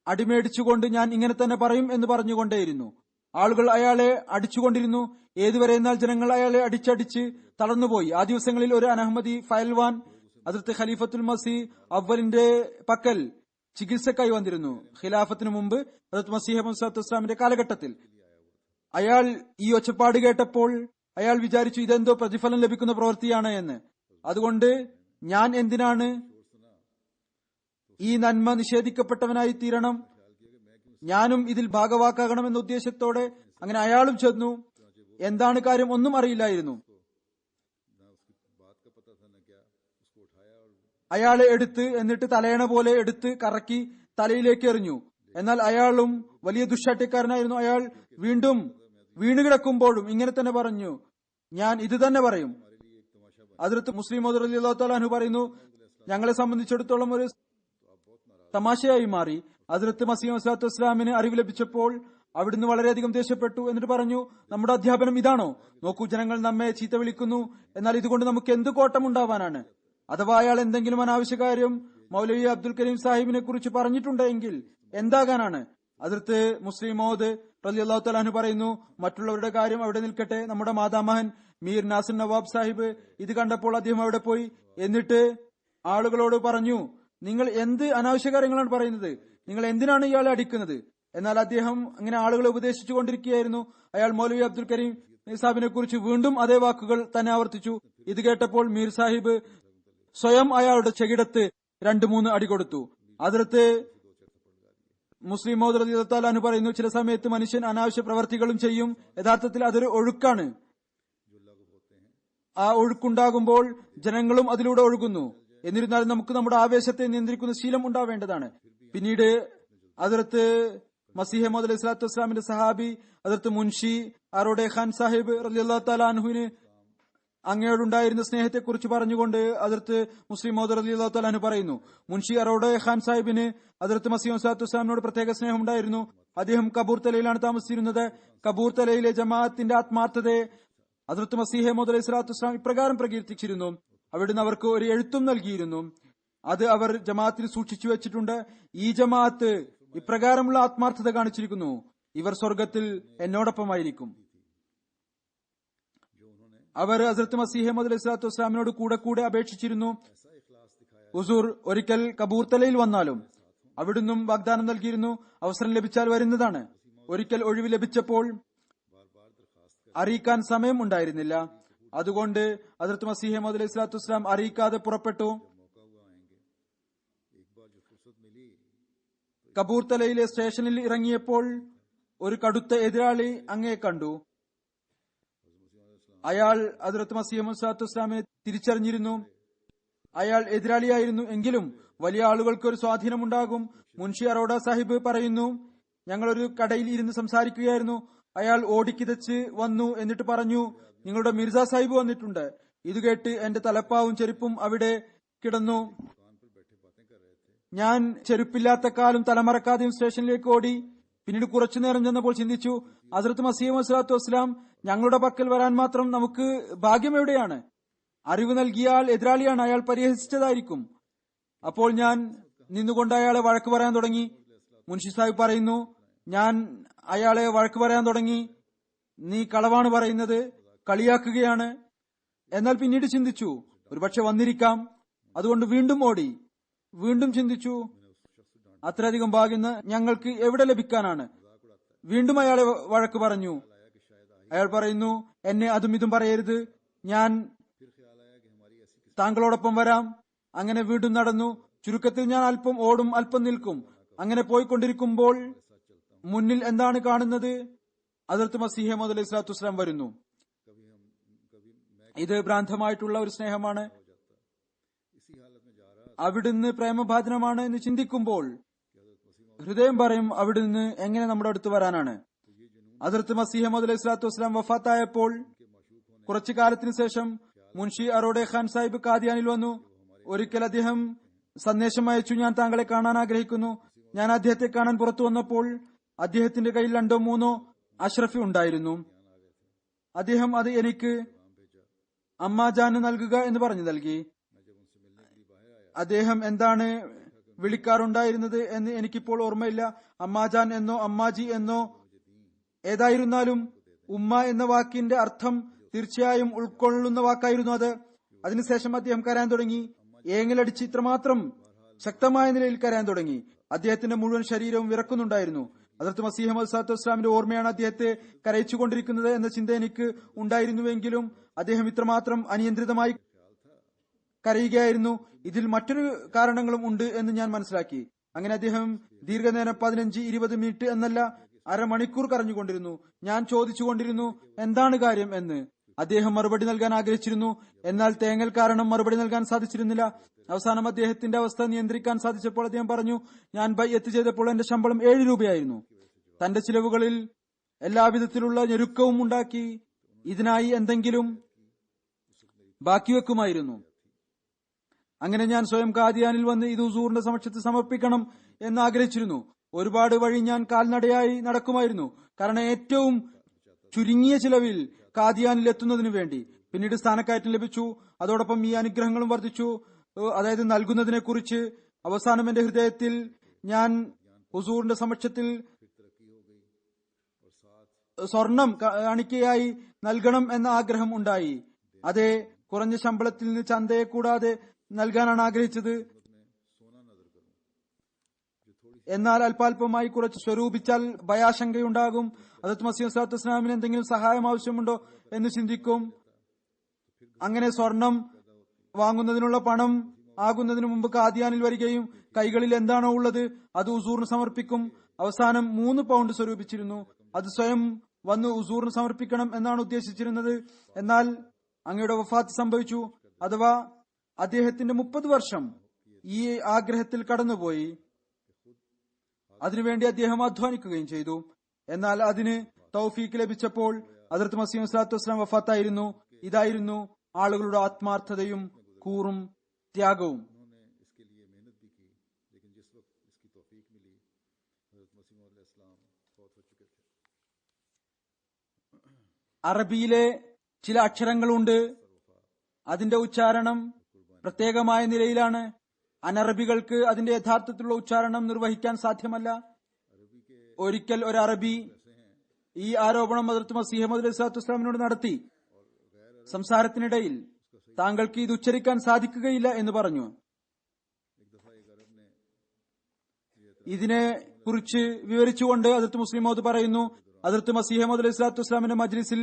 അടിമേടിച്ചുകൊണ്ട് ഞാൻ ഇങ്ങനെ തന്നെ പറയും എന്ന് പറഞ്ഞുകൊണ്ടേയിരുന്നു. ആളുകൾ അയാളെ അടിച്ചുകൊണ്ടിരുന്നു. ഏതുവരെ എന്നാൽ ജനങ്ങൾ അയാളെ അടിച്ചടിച്ച് തളർന്നുപോയി. ആ ദിവസങ്ങളിൽ ഒരു അനഹമ്മദി ഫയൽവാൻ ഹദ്റത്ത് ഖലീഫത്തുൽ മസീഹ് അവലിന്റെ പക്കൽ ചികിത്സക്കായി വന്നിരുന്നു. ഖിലാഫത്തിന് മുമ്പ് ഹദ്റത്ത് മസീഹ് മൗഊദ് സ്വല്ലല്ലാഹു അലൈഹി വസല്ലമിന്റെ കാലഘട്ടത്തിൽ. അയാൾ ഈ ഒച്ചപ്പാട് കേട്ടപ്പോൾ അയാൾ വിചാരിച്ചു ഇതെന്തോ പ്രതിഫലം ലഭിക്കുന്ന പ്രവൃത്തിയാണ് എന്ന്. അതുകൊണ്ട് ഞാൻ എന്തിനാണ് ഈ നന്മ നിഷേധിക്കപ്പെട്ടവനായി തീരണം, ഞാനും ഇതിൽ ഭാഗവാക്കാകണമെന്ന ഉദ്ദേശത്തോടെ അങ്ങനെ അയാളും ചെന്നു. എന്താണ് കാര്യം ഒന്നും അറിയില്ലായിരുന്നു. അയാളെ എടുത്ത് എന്നിട്ട് തലയണ പോലെ എടുത്ത് കറക്കി തലയിലേക്ക് എറിഞ്ഞു. എന്നാൽ അയാളും വലിയ ദുഷ്ടാട്ടക്കാരനായിരുന്നു. അയാൾ വീണ്ടും വീണുകിടക്കുമ്പോഴും ഇങ്ങനെ തന്നെ പറഞ്ഞു, ഞാൻ ഇത് തന്നെ പറയും. ഹദ്റത്ത് മുസ്ലിം മൗഊദ് റളിയല്ലാഹു തആല അൻഹു പറയുന്നു, ഞങ്ങളെ സംബന്ധിച്ചിടത്തോളം ഒരു തമാശയായി മാറി. ഹദ്റത്ത് മസീഹ് മൗഊദ് സ്വല്ലല്ലാഹു അലൈഹി വസല്ലമിന് അറിവ് ലഭിച്ചപ്പോൾ അവിടുന്ന് വളരെയധികം ദേഷ്യപ്പെട്ടു. എന്നിട്ട് പറഞ്ഞു, നമ്മുടെ അധ്യാപനം ഇതാണോ? നോക്കൂ, ജനങ്ങൾ നമ്മെ ചീത്ത വിളിക്കുന്നു, എന്നാൽ ഇതുകൊണ്ട് നമുക്ക് എന്ത് കോട്ടമുണ്ടാവാനാണ്? അഥവാ അയാൾ എന്തെങ്കിലും അനാവശ്യ കാര്യം മൗലവി അബ്ദുൽ കരീം സാഹിബിനെ കുറിച്ച് പറഞ്ഞിട്ടുണ്ടെങ്കിൽ എന്താകാനാണ്? ഹദ്റത്ത് മുസ്ലിം മൗഊദ് റളിയല്ലാഹു തആല അൻഹു പറയുന്നു, മറ്റുള്ളവരുടെ കാര്യം അവിടെ നിൽക്കട്ടെ, നമ്മുടെ മാതാമഹൻ മീർ നാസിർ നവാബ് സാഹിബ് ഇത് കണ്ടപ്പോൾ അദ്ദേഹം അവിടെ പോയി. എന്നിട്ട് ആളുകളോട് പറഞ്ഞു, നിങ്ങൾ എന്ത് അനാവശ്യ കാര്യങ്ങളാണ് പറയുന്നത്? നിങ്ങൾ എന്തിനാണ് ഇയാളെ അടിക്കുന്നത്? എന്നാൽ അദ്ദേഹം അങ്ങനെ ആളുകളെ ഉപദേശിച്ചു കൊണ്ടിരിക്കുകയായിരുന്നു. അയാൾ മൗലവി അബ്ദുൽ കരീം സാഹിബിനെ കുറിച്ച് വീണ്ടും അതേ വാക്കുകൾ തന്നെ ആവർത്തിച്ചു. ഇത് കേട്ടപ്പോൾ മീർ സാഹിബ് സ്വയം അയാളുടെ ചെകിടത്ത് 2-3 അടി കൊടുത്തു. അതിർത്ത് മുസ്ലിം മൗദ് റളിയല്ലാഹു അൻഹു പറയുന്നു, ചില സമയത്ത് മനുഷ്യൻ അനാവശ്യ പ്രവർത്തികളും ചെയ്യും. യഥാർത്ഥത്തിൽ അതൊരു ഒഴുക്കാണ്. ആ ഒഴുക്കുണ്ടാകുമ്പോൾ ജനങ്ങളും അതിലൂടെ ഒഴുകുന്നു. എന്നിരുന്നാലും നമുക്ക് നമ്മുടെ ആവേശത്തെ നിയന്ത്രിക്കുന്ന ശീലം ഉണ്ടാവേണ്ടതാണ്. പിന്നീട് അതിർത്ത് മസീഹ് മൗദ് അലൈഹി സ്വലാത്തു വസ്സലാമിന്റെ സഹാബി അതിർത്ത് മുൻഷി അറോഡെ ഖാൻ സാഹിബ് റളിയല്ലാഹു തആല അൻഹുവിന് അങ്ങയോടുണ്ടായിരുന്ന സ്നേഹത്തെക്കുറിച്ച് പറഞ്ഞുകൊണ്ട് അതിർത്ത് മുസ്ലിം മൗദ് റളിയല്ലാഹു തആല അൻഹു പറയുന്നു, മുൻഷി അറോഡെ ഖാൻ സാഹിബിന് അതിർത്ത് മസീഹ് മൗദ് സ്വലാത്തു വസ്സലാമിനോട് പ്രത്യേക സ്നേഹം ഉണ്ടായിരുന്നു. അദ്ദേഹം കബൂർ തലയിലാണ് താമസിച്ചിരുന്നത്. കബൂർ തലയിലെ ജമാഅത്തിന്റെ ആത്മാർത്ഥതയെ അതിർത്ത് മസീഹ് മൗദ് അലൈഹി സ്വലാത്തു വസ്സലാം ഇപ്രകാരം പ്രകീർത്തിച്ചിരുന്നു. അവിടുന്ന് അവർക്ക് ഒരു എഴുത്തും നൽകിയിരുന്നു. അത് അവർ ജമാഅത്തിൽ സൂക്ഷിച്ചു വെച്ചിട്ടുണ്ട്. ഈ ജമാഅത്ത് ഇപ്രകാരമുള്ള ആത്മാർത്ഥത കാണിച്ചിരിക്കുന്നു, ഇവർ സ്വർഗത്തിൽ എന്നോടൊപ്പമായിരിക്കും. അവർ ഹസ്രത്ത് മസീഹ് മൗഊദ് അലൈഹി സ്വലാത്തു വസ്സലാമിനോട് കൂടെ അപേക്ഷിച്ചിരുന്നു, ഹുസൂർ ഒരിക്കൽ കബൂർ തലയിൽ വന്നാലും. അവിടുന്നും വാഗ്ദാനം നൽകിയിരുന്നു, അവസരം ലഭിച്ചാൽ വരുന്നതാണ്. ഒരിക്കൽ ഒഴിവ് ലഭിച്ചപ്പോൾ അറിയിക്കാൻ സമയം ഉണ്ടായിരുന്നില്ല. അതുകൊണ്ട് ഹസ്രത്ത് മസീഹ് മൗഊദ് അലൈഹി സ്വലാത്തു വസ്സലാം അറിയിക്കാതെ പുറപ്പെട്ടു. കബൂർ തലയിലെ സ്റ്റേഷനിൽ ഇറങ്ങിയപ്പോൾ ഒരു കടുത്ത എതിരാളി അങ്ങയെ കണ്ടു. അയാൾ ഹദ്റത്ത് മസീഹ് മൗഊദ് സ്വല്ലല്ലാഹു അലൈഹി വസല്ലമയെ തിരിച്ചറിഞ്ഞിരുന്നു. അയാൾ എതിരാളിയായിരുന്നു എങ്കിലും വലിയ ആളുകൾക്ക് ഒരു സ്വാധീനമുണ്ടാകും. മുൻഷി അറോഡ സാഹിബ് പറയുന്നു, ഞങ്ങളൊരു കടയിൽ ഇരുന്ന് സംസാരിക്കുകയായിരുന്നു. അയാൾ ഓടിക്കിതച്ച് വന്നു. എന്നിട്ട് പറഞ്ഞു, നിങ്ങളുടെ മിർസ സാഹിബ് വന്നിട്ടുണ്ട്. ഇത് കേട്ട് എന്റെ തലപ്പാവും ചെരുപ്പും അവിടെ കിടന്നു. ഞാൻ ചെരുപ്പില്ലാത്ത കാലും തലമറക്കാതെയും സ്റ്റേഷനിലേക്ക് ഓടി. പിന്നീട് കുറച്ചു നേരം ചെന്നപ്പോൾ ചിന്തിച്ചു, ഹസ്രത്ത് മസീഹ് മൗഊദ് സ്വല്ലല്ലാഹു അലൈഹി വസല്ലം ഞങ്ങളുടെ പക്കൽ വരാൻ മാത്രം നമുക്ക് ഭാഗ്യം എവിടെയാണ്? അറിവ് നൽകിയാൽ എതിരാളിയാണ്, അയാൾ പരിഹസിച്ചതായിരിക്കും. അപ്പോൾ ഞാൻ നിന്നുകൊണ്ട് അയാളെ വഴക്ക് പറയാൻ തുടങ്ങി. മുൻഷി സാഹിബ് പറയുന്നു, ഞാൻ അയാളെ വഴക്ക് പറയാൻ തുടങ്ങി, നീ കളവാണ് പറയുന്നത്, കളിയാക്കുകയാണ്. എന്നാൽ പിന്നീട് ചിന്തിച്ചു, ഒരുപക്ഷെ വന്നിരിക്കാം. അതുകൊണ്ട് വീണ്ടും ഓടി. വീണ്ടും ചിന്തിച്ചു, അത്രയധികം ഭാഗ്യം ഞങ്ങൾക്ക് എവിടെ ലഭിക്കാനാണ്? വീണ്ടും അയാളെ വഴക്ക് പറഞ്ഞു. അയാൾ പറയുന്നു, എന്നെ അതും ഇതും പറയരുത്, ഞാൻ താങ്കളോടൊപ്പം വരാം. അങ്ങനെ വീണ്ടും നടന്നു. ചുരുക്കത്തിൽ ഞാൻ അല്പം ഓടും, അല്പം നിൽക്കും. അങ്ങനെ പോയിക്കൊണ്ടിരിക്കുമ്പോൾ മുന്നിൽ എന്താണ് കാണുന്നത്? ഹദ്റത്ത് മസീഹ് മൗഊദ് അലൈഹി സ്വലാത്തു വസ്സലാം വരുന്നു. ഇത് ഭ്രാന്തമായിട്ടുള്ള ഒരു സ്നേഹമാണ്. അവിടുന്ന് പ്രേമഭാജനമാണ് എന്ന് ചിന്തിക്കുമ്പോൾ ഹൃദയം പറയും, അവിടുന്ന് എങ്ങനെ നമ്മുടെ അടുത്ത് വരാനാണ്? ഹദ്റത്ത് മസീഹ് മൗഊദ് അലൈഹി സ്വലാത്തു വസ്സലാം വഫാത്തായപ്പോൾ കുറച്ചു കാലത്തിന് ശേഷം മുൻഷി അറോഡെ ഖാൻ സാഹിബ് കാദിയാനിൽ വന്നു. ഒരിക്കൽ അദ്ദേഹം സന്ദേശം അയച്ചു, ഞാൻ താങ്കളെ കാണാൻ ആഗ്രഹിക്കുന്നു. ഞാൻ അദ്ദേഹത്തെ കാണാൻ പുറത്തു വന്നപ്പോൾ അദ്ദേഹത്തിന്റെ കയ്യിൽ 2-3 അഷ്റഫി ഉണ്ടായിരുന്നു. അദ്ദേഹം അത് എനിക്ക് അമ്മാജാന് നൽകുക എന്ന് പറഞ്ഞു നൽകി. അദ്ദേഹം എന്താണ് വിളിക്കാറുണ്ടായിരുന്നത് എന്ന് എനിക്കിപ്പോൾ ഓർമ്മയില്ല. അമ്മാജാൻ എന്നോ അമ്മാജി എന്നോ ഏതായിരുന്നാലും ഉമ്മ എന്ന വാക്കിന്റെ അർത്ഥം തീർച്ചയായും ഉൾക്കൊള്ളുന്ന വാക്കായിരുന്നു അത്. അതിനുശേഷം അദ്ദേഹം കരയാൻ തുടങ്ങി. ഏങ്ങലടിച്ച് ഇത്രമാത്രം ശക്തമായ നിലയിൽ കരയാൻ തുടങ്ങി. അദ്ദേഹത്തിന്റെ മുഴുവൻ ശരീരവും വിറക്കുന്നുണ്ടായിരുന്നു. ഹദ്റത്ത് മസീഹ് മൗഊദ് സ്വല്ലല്ലാഹു അലൈഹി വസല്ലമയുടെ ഓർമ്മയാണ് അദ്ദേഹത്തെ കരയിച്ചുകൊണ്ടിരിക്കുന്നത് എന്ന ചിന്ത എനിക്ക് ഉണ്ടായിരുന്നുവെങ്കിലും അദ്ദേഹം ഇത്രമാത്രം അനിയന്ത്രിതമായി കരയുകയായിരുന്നു. ഇതിൽ മറ്റൊരു കാരണങ്ങളും ഉണ്ട് എന്ന് ഞാൻ മനസ്സിലാക്കി. അങ്ങനെ അദ്ദേഹം ദീർഘനേരം 15-20 മിനിറ്റ് എന്നല്ല, അരമണിക്കൂർ കരഞ്ഞുകൊണ്ടിരുന്നു. ഞാൻ ചോദിച്ചുകൊണ്ടിരുന്നു, എന്താണ് കാര്യം എന്ന്. അദ്ദേഹം മറുപടി നൽകാൻ ആഗ്രഹിച്ചിരുന്നു, എന്നാൽ തേങ്ങൽ കാരണം മറുപടി നൽകാൻ സാധിച്ചിരുന്നില്ല. അവസാനം അദ്ദേഹത്തിന്റെ അവസ്ഥ നിയന്ത്രിക്കാൻ സാധിച്ചപ്പോൾ അദ്ദേഹം പറഞ്ഞു, ഞാൻ ബൈഅത്ത് ചെയ്തപ്പോൾ എന്റെ ശമ്പളം 7 രൂപയായിരുന്നു. തന്റെ ചിലവുകളിൽ എല്ലാവിധത്തിലുള്ള ഞെരുക്കവും ഉണ്ടാക്കി ഇതിനായി എന്തെങ്കിലും ബാക്കി വെക്കുമായിരുന്നു. അങ്ങനെ ഞാൻ സ്വയം കാദിയാനിൽ വന്ന് ഇത് ഹുസൂറിന്റെ സമക്ഷത്ത് സമർപ്പിക്കണം എന്ന് ആഗ്രഹിച്ചിരുന്നു. ഒരുപാട് വഴി ഞാൻ കാൽനടയായി നടക്കുമായിരുന്നു, കാരണം ഏറ്റവും ചുരുങ്ങിയ ചിലവിൽ കാദിയാനിൽ എത്തുന്നതിനു വേണ്ടി. പിന്നീട് സ്ഥാനക്കയറ്റം ലഭിച്ചു. അതോടൊപ്പം ഈ അനുഗ്രഹങ്ങളും വർദ്ധിച്ചു, അതായത് നൽകുന്നതിനെ കുറിച്ച്. അവസാനം എന്റെ ഹൃദയത്തിൽ ഞാൻ ഹുസൂറിന്റെ സമക്ഷത്തിൽ സ്വർണം കാണിക്കയായി നൽകണം എന്ന ആഗ്രഹം ഉണ്ടായി. അതേ, കുറഞ്ഞ ശമ്പളത്തിൽ നിന്ന് ചന്തയെ കൂടാതെ നൽകാനാണ് ആഗ്രഹിച്ചത്. എന്നാൽ അല്പാൽപമായി കുറച്ച് സ്വരൂപിച്ചാൽ ഭയാശങ്കയുണ്ടാകും. ഹദ്റത്ത് മസീഹ് സ്വല്ലല്ലാഹു അലൈഹി വസല്ലമയിൽ എന്തെങ്കിലും സഹായം ആവശ്യമുണ്ടോ എന്ന് ചിന്തിക്കും. അങ്ങനെ സ്വർണം വാങ്ങുന്നതിനുള്ള പണം ആകുന്നതിനു മുമ്പ് കാദിയാനിൽ വരികയും കൈകളിൽ എന്താണോ ഉള്ളത് അത് ഉസൂറിന് സമർപ്പിക്കും. അവസാനം 3 പൗണ്ട് സ്വരൂപിച്ചിരുന്നു. അത് സ്വയം വന്ന് ഉസൂറിന് സമർപ്പിക്കണം എന്നാണ് ഉദ്ദേശിച്ചിരുന്നത്. എന്നാൽ അങ്ങയുടെ വഫാത്ത് സംഭവിച്ചു, അഥവാ അദ്ദേഹത്തിന്റെ 30 വർഷം ഈ ആഗ്രഹത്തിൽ കടന്നുപോയി. അതിനുവേണ്ടി അദ്ദേഹം അധ്വാനിക്കുകയും ചെയ്തു. എന്നാൽ അതിന് തൗഫീക്ക് ലഭിച്ചപ്പോൾ ഹദ്റത്ത് മസീഹ് സ്വല്ലല്ലാഹു അലൈഹി വസല്ലം വഫാത്തായിരുന്നു. ഇതായിരുന്നു ആളുകളുടെ ആത്മാർത്ഥതയും കൂറും ത്യാഗവും. അറബിയിലെ ചില അക്ഷരങ്ങളുണ്ട്, അതിന്റെ ഉച്ചാരണം പ്രത്യേകമായ നിലയിലാണ്. അനറബികൾക്ക് അതിന്റെ യഥാർത്ഥത്തിലുള്ള ഉച്ചാരണം നിർവഹിക്കാൻ സാധ്യമല്ല. ഒരിക്കൽ ഒരു അറബി ഈ ആരോപണം ഹദ്റത്ത് മസീഹ് മൗഊദ് അലൈഹി സ്വലാത്തു വസ്സലാമിനോട് നടത്തി. സംസാരത്തിനിടയിൽ താങ്കൾക്ക് ഇത് ഉച്ചരിക്കാൻ സാധിക്കുകയില്ല എന്ന് പറഞ്ഞു. ഇതിനെ കുറിച്ച് വിവരിച്ചുകൊണ്ട് ഹദ്റത്ത് മുസ്ലിം മൗഊദ് പറയുന്നു, ഹദ്റത്ത് മസീഹ് മൗഊദ് അലൈഹി സ്വലാത്തു വസ്സലാമിന്റെ മജ്ലിസിൽ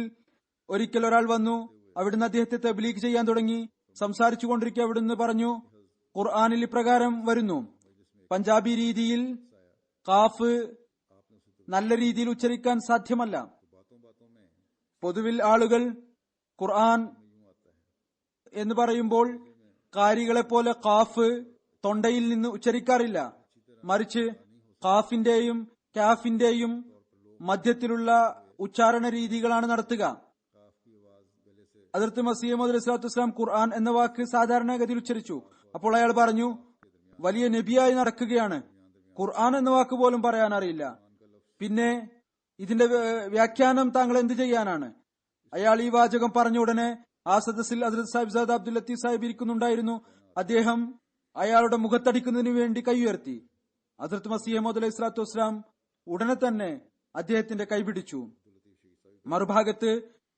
ഒരിക്കൽ ഒരാൾ വന്നു. അവിടുന്ന് അദ്ദേഹത്തെ തബ്ലീഗ് ചെയ്യാൻ തുടങ്ങി. സംസാരിച്ചു കൊണ്ടിരിക്കെ അവിടുന്ന് പറഞ്ഞു, ഖുർആനിൽ ഇപ്രകാരം വരുന്നു, പഞ്ചാബി രീതിയിൽ കാഫ് നല്ല രീതിയിൽ ഉച്ചരിക്കാൻ സാധ്യമല്ല. പൊതുവിൽ ആളുകൾ ഖുർആൻ എന്ന് പറയുമ്പോൾ കാരികളെ പോലെ കാഫ് തൊണ്ടയിൽ നിന്ന് ഉച്ചരിക്കാറില്ല. മറിച്ച് കാഫിന്റെയും കാഫിന്റെയും മധ്യത്തിലുള്ള ഉച്ചാരണ രീതികളാണ് നടത്തുക. ഹദ്റത്ത് മസീഹ് മൗഊദ് അലൈഹി സ്വലാത്തു വസ്സലാം ഖുർആൻ എന്ന വാക്ക് സാധാരണഗതിയിൽ ഉച്ചരിച്ചു. അപ്പോൾ അയാൾ പറഞ്ഞു, വലിയ നബിയായി നടക്കുകയാണ്, ഖുർആൻ എന്ന വാക്ക് പോലും പറയാൻ അറിയില്ല, പിന്നെ ഇതിന്റെ വ്യാഖ്യാനം താങ്കൾ എന്ത് ചെയ്യാനാണ്? അയാൾ ഈ വാചകം പറഞ്ഞ ഉടനെ ആ സദസ്സിൽ ഹദ്റത്ത് സാഹിബ്സാദ അബ്ദുൽ ലത്തീഫ് സാഹിബ് ഇരിക്കുന്നുണ്ടായിരുന്നു. അദ്ദേഹം അയാളുടെ മുഖത്തടിക്കുന്നതിന് വേണ്ടി കൈ ഉയർത്തി. ഹദ്റത്ത് മസീഹ് മൗഊദ് അലൈഹി സ്വലാത്തു വസ്സലാം ഉടനെ തന്നെ അദ്ദേഹത്തിന്റെ കൈപിടിച്ചു. മറുഭാഗത്ത്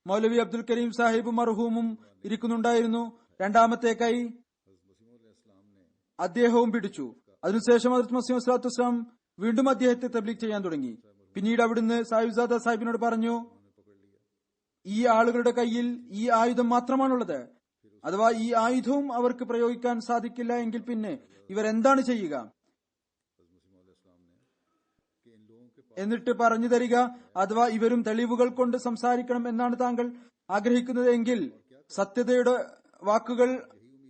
മൗലവി അബ്ദുൽ കരീം സാഹിബ് മർഹൂമും ഇരിക്കുന്നുണ്ടായിരുന്നു. രണ്ടാമത്തെ കൈ അദ്ദേഹവും പിടിച്ചു. അതിനുശേഷം ഹദ്റത്ത് മസീഹ് മൗഊദ് സ്വല്ലല്ലാഹു അലൈഹി വസല്ലം വീണ്ടും അദ്ദേഹത്തെ തബ്ലീഗ് ചെയ്യാൻ തുടങ്ങി. പിന്നീട് അവിടുന്ന് സാഹിബ്സാദ സാഹിബിനോട് പറഞ്ഞു, ഈ ആളുകളുടെ കയ്യിൽ ഈ ആയുധം മാത്രമാണുള്ളത്, അഥവാ ഈ ആയുധവും അവർക്ക് പ്രയോഗിക്കാൻ സാധിക്കില്ല എങ്കിൽ പിന്നെ ഇവരെന്താണ് ചെയ്യുക? എന്നിട്ട് പറഞ്ഞു തരിക, അഥവാ ഇവരും തെളിവുകൾ കൊണ്ട് സംസാരിക്കണം എന്നാണ് താങ്കൾ ആഗ്രഹിക്കുന്നത് എങ്കിൽ, സത്യതയുടെ വാക്കുകൾ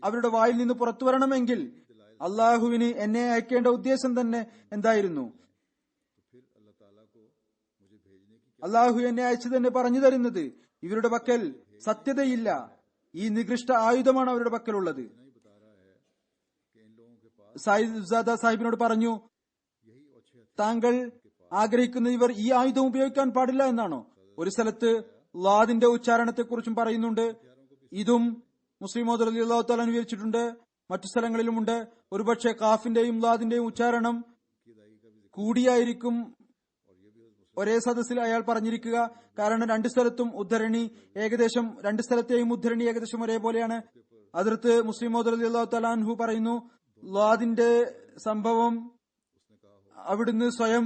അവരുടെ വായിൽ നിന്ന് പുറത്തു വരണമെങ്കിൽ അള്ളാഹുവിന് എന്നെ അയക്കേണ്ട ഉദ്ദേശം തന്നെ എന്തായിരുന്നു? അള്ളാഹു എന്നെ അയച്ചു തന്നെ പറഞ്ഞു തരുന്നത്, ഇവരുടെ പക്കൽ സത്യതയില്ല, ഈ നികൃഷ്ട ആയുധമാണ് അവരുടെ പക്കലുള്ളത്. സാഹിബ്സാദ സാഹിബിനോട് പറഞ്ഞു, താങ്കൾ ആഗ്രഹിക്കുന്ന ഇവർ ഈ ആയുധം ഉപയോഗിക്കാൻ പാടില്ല എന്നാണോ? ഒരു സ്ഥലത്ത് ലാദിന്റെ ഉച്ചാരണത്തെക്കുറിച്ചും പറയുന്നുണ്ട്. ഇതും മുസ്ലിം മൗഊദ് റളിയല്ലാഹു തആല വിവരിച്ചിട്ടുണ്ട്. മറ്റു സ്ഥലങ്ങളിലുമുണ്ട്. ഒരുപക്ഷെ കാഫിന്റെയും ലാദിന്റെയും ഉച്ചാരണം കൂടിയായിരിക്കും ഒരേ സദസ്സിൽ അയാൾ പറഞ്ഞിരിക്കുക. കാരണം രണ്ട് സ്ഥലത്തെയും ഉദ്ധരണി ഏകദേശം ഒരേപോലെയാണ്. ഹദ്റത്ത് മുസ്ലിം മൗഊദ് റളിയല്ലാഹു തആല അൻഹു പറയുന്നു, ലാദിന്റെ സംഭവം അവിടുന്ന് സ്വയം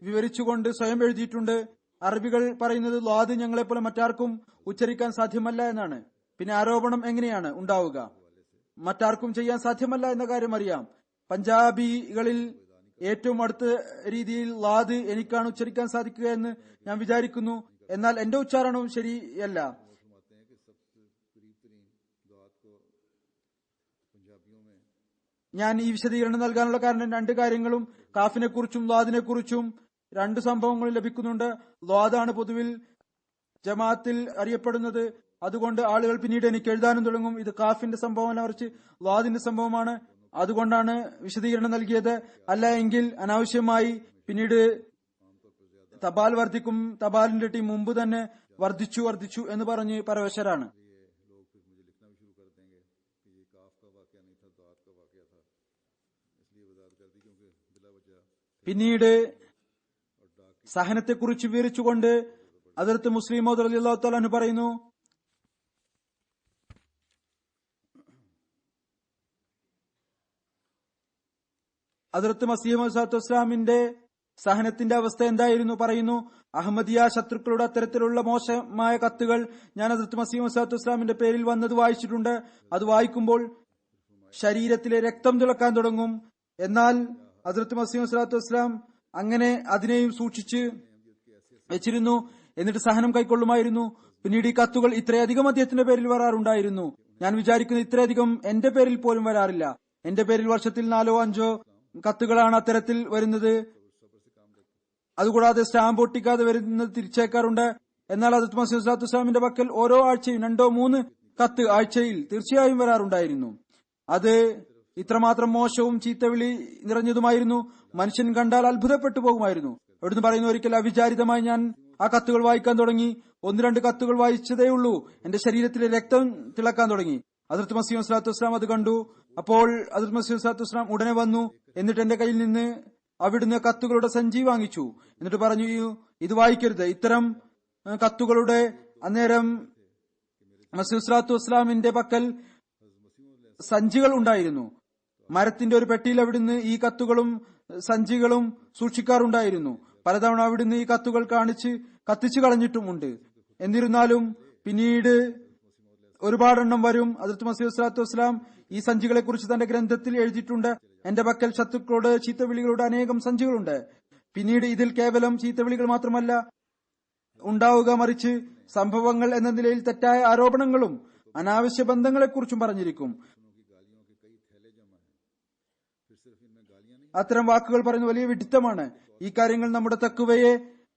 വിവരിച്ചുകൊണ്ട് സ്വയം എഴുതിയിട്ടുണ്ട്. അറബികൾ പറയുന്നത് ലാദ് ഞങ്ങളെപ്പോലെ മറ്റാർക്കും ഉച്ചരിക്കാൻ സാധ്യമല്ല എന്നാണ്. പിന്നെ ആരോപണം എങ്ങനെയാണ് ഉണ്ടാവുക? മറ്റാർക്കും ചെയ്യാൻ സാധ്യമല്ല എന്ന കാര്യം അറിയാം. പഞ്ചാബികളിൽ ഏറ്റവും അടുത്ത രീതിയിൽ ലാദ് എനിക്കാണ് ഉച്ചരിക്കാൻ സാധിക്കുക എന്ന് ഞാൻ വിചാരിക്കുന്നു. എന്നാൽ എന്റെ ഉച്ചാരണവും ശരിയല്ല. ഞാൻ ഈ വിശദീകരണം നൽകാനുള്ള കാരണം രണ്ട് കാര്യങ്ങളും കാഫിനെ കുറിച്ചും ലാദിനെ കുറിച്ചും രണ്ട് സംഭവങ്ങളും ലഭിക്കുന്നുണ്ട്. ലാദാണ് പൊതുവിൽ ജമാഅത്തിൽ അറിയപ്പെടുന്നത്. അതുകൊണ്ട് ആളുകൾ പിന്നീട് എനിക്ക് എഴുതാനും തുടങ്ങും, ഇത് കാഫിന്റെ സംഭവമല്ല മറിച്ച് ലാദിന്റെ സംഭവമാണ്. അതുകൊണ്ടാണ് വിശദീകരണം നൽകിയത്. അല്ല എങ്കിൽ അനാവശ്യമായി പിന്നീട് തപാൽ വർദ്ധിക്കും, തപാലിന്റെ ടീം മുമ്പ് തന്നെ വർദ്ധിച്ചു എന്ന് പറഞ്ഞ് പരവശരാണ്. പിന്നീട് സഹനത്തെക്കുറിച്ച് വിവരിച്ചുകൊണ്ട് ഹദ്റത്ത് മുസ്ലിം മൗഊദ് റളിയല്ലാഹു തആല അൻഹു പറയുന്നു, ഹദ്റത്ത് മസീഹ് മൗഊദ് സ്വല്ലല്ലാഹു അലൈഹി വസല്ലമിന്റെ സഹനത്തിന്റെ അവസ്ഥ എന്തായിരുന്നു? പറയുന്നു, അഹമ്മദിയ ശത്രുക്കളുടെ അത്തരത്തിലുള്ള മോശമായ കത്തുകൾ ഞാൻ ഹദ്റത്ത് മസീഹ് മൗഊദ് സ്വല്ലല്ലാഹു അലൈഹി വസല്ലമിന്റെ പേരിൽ വന്നത് വായിച്ചിട്ടുണ്ട്. അത് വായിക്കുമ്പോൾ ശരീരത്തിലെ രക്തം തിളക്കാൻ തുടങ്ങും. എന്നാൽ ഹദ്റത്ത് മസീഹ് സ്വല്ലല്ലാഹു അലൈഹി വസല്ലം അങ്ങനെ അതിനെയും സൂക്ഷിച്ച് വെച്ചിരുന്നു. എന്നിട്ട് സഹനം കൈക്കൊള്ളുമായിരുന്നു. പിന്നീട് ഈ കത്തുകൾ ഇത്രയധികം അദ്ദേഹത്തിന്റെ പേരിൽ വരാറുണ്ടായിരുന്നു. ഞാൻ വിചാരിക്കുന്നു ഇത്രയധികം എന്റെ പേരിൽ പോലും വരാറില്ല. എന്റെ പേരിൽ വർഷത്തിൽ 4-5 കത്തുകളാണ് അത്തരത്തിൽ വരുന്നത്. അതുകൂടാതെ സ്റ്റാമ്പ് ഒട്ടിക്കാതെ വരുന്നത് തിരിച്ചേക്കാറുണ്ട്. എന്നാൽ ഹദ്റത്ത് മസീഹ് സ്വല്ലല്ലാഹു അലൈഹി വസല്ലമിന്റെ പക്കൽ ഓരോ ആഴ്ചയും 2-3 കത്ത് ആഴ്ചയിൽ തീർച്ചയായും വരാറുണ്ടായിരുന്നു. അത് ഇത്രമാത്രം മോശവും ചീത്തവിളി നിറഞ്ഞതുമായിരുന്നു. മനുഷ്യൻ കണ്ടാൽ അത്ഭുതപ്പെട്ടു പോകുമായിരുന്നു. അവിടുന്ന് പറയുന്നു, ഒരിക്കൽ അവിചാരിതമായി ഞാൻ ആ കത്തുകൾ വായിക്കാൻ തുടങ്ങി. 1-2 കത്തുകൾ വായിച്ചതേയുള്ളൂ, എന്റെ ശരീരത്തിലെ രക്തം തിളക്കാൻ തുടങ്ങി. ഹദ്റത്ത് മസീഹ് സ്വല്ലല്ലാഹു അലൈഹി വസല്ലം അത് കണ്ടു. അപ്പോൾ ഹദ്റത്ത് മസീഹ് സ്വല്ലല്ലാഹു അലൈഹി വസല്ലം ഉടനെ വന്നു. എന്നിട്ട് എന്റെ കയ്യിൽ നിന്ന് അവിടുന്ന് കത്തുകളുടെ സഞ്ചി വാങ്ങിച്ചു. എന്നിട്ട് പറഞ്ഞു, ഇത് വായിക്കരുത്. ഇത്തരം കത്തുകളുടെ അന്നേരം മസീഹ് സ്വല്ലല്ലാഹു അലൈഹി വസല്ലമിന്റെ പക്കൽ സഞ്ചികൾ ഉണ്ടായിരുന്നു. മരത്തിന്റെ ഒരു പെട്ടിയിൽ അവിടുന്ന് ഈ കത്തുകളും സഞ്ചികളും സൂക്ഷിക്കാറുണ്ടായിരുന്നു. പലതവണ അവിടുന്ന് ഈ കത്തുകൾ കത്തിച്ചു കളഞ്ഞിട്ടുമുണ്ട്. എന്നിരുന്നാലും പിന്നീട് ഒരുപാടെണ്ണം വരും. ഹദ്റത്ത് മസീഹ് സ്വല്ലല്ലാഹു അലൈഹി വസല്ലം ഈ സഞ്ചികളെ കുറിച്ച് തന്റെ ഗ്രന്ഥത്തിൽ എഴുതിയിട്ടുണ്ട്. എന്റെ പക്കൽ ശത്രുക്കളോട് ചീത്തവിളികളുടെ അനേകം സഞ്ചികളുണ്ട്. പിന്നീട് ഇതിൽ കേവലം ചീത്തവിളികൾ മാത്രമല്ല ഉണ്ടാവുക, മറിച്ച് സംഭവങ്ങൾ എന്ന നിലയിൽ തെറ്റായ ആരോപണങ്ങളും അനാവശ്യ ബന്ധങ്ങളെക്കുറിച്ചും പറഞ്ഞിരിക്കും. അത്തരം വാക്കുകൾ പറയുന്നത് വലിയ വിഡിത്തമാണ്. ഈ കാര്യങ്ങൾ നമ്മുടെ തഖ്വയെ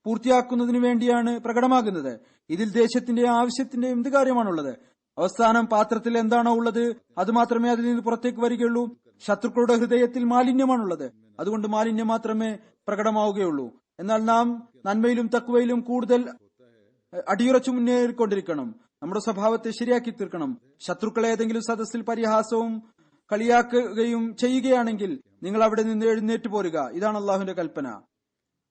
പൂർത്തിയാക്കുന്നതിനു വേണ്ടിയാണ് പ്രകടമാകുന്നത്. ഇതിൽ ദേശത്തിന്റെയും ആവശ്യത്തിന്റെയും എന്ത് കാര്യമാണുള്ളത്? അവസാനം പാത്രത്തിൽ എന്താണോ ഉള്ളത് അത് മാത്രമേ അതിൽ നിന്ന് പുറത്തേക്ക് വരികയുള്ളൂ. ശത്രുക്കളുടെ ഹൃദയത്തിൽ മാലിന്യമാണുള്ളത്. അതുകൊണ്ട് മാലിന്യം മാത്രമേ പ്രകടമാവുകയുള്ളൂ. എന്നാൽ നാം നന്മയിലും തഖ്വയിലും കൂടുതൽ അടിയുറച്ചു മുന്നേറിക്കൊണ്ടിരിക്കണം. നമ്മുടെ സ്വഭാവത്തെ ശരിയാക്കി തീർക്കണം. ശത്രുക്കൾ ഏതെങ്കിലും സദസ്സിൽ പരിഹാസവും കളിയാക്കുകയും ചെയ്യുകയാണെങ്കിൽ നിങ്ങൾ അവിടെ നിന്ന് എഴുന്നേറ്റ് പോരുക. ഇതാണ് അള്ളാഹുവിന്റെ കൽപ്പന.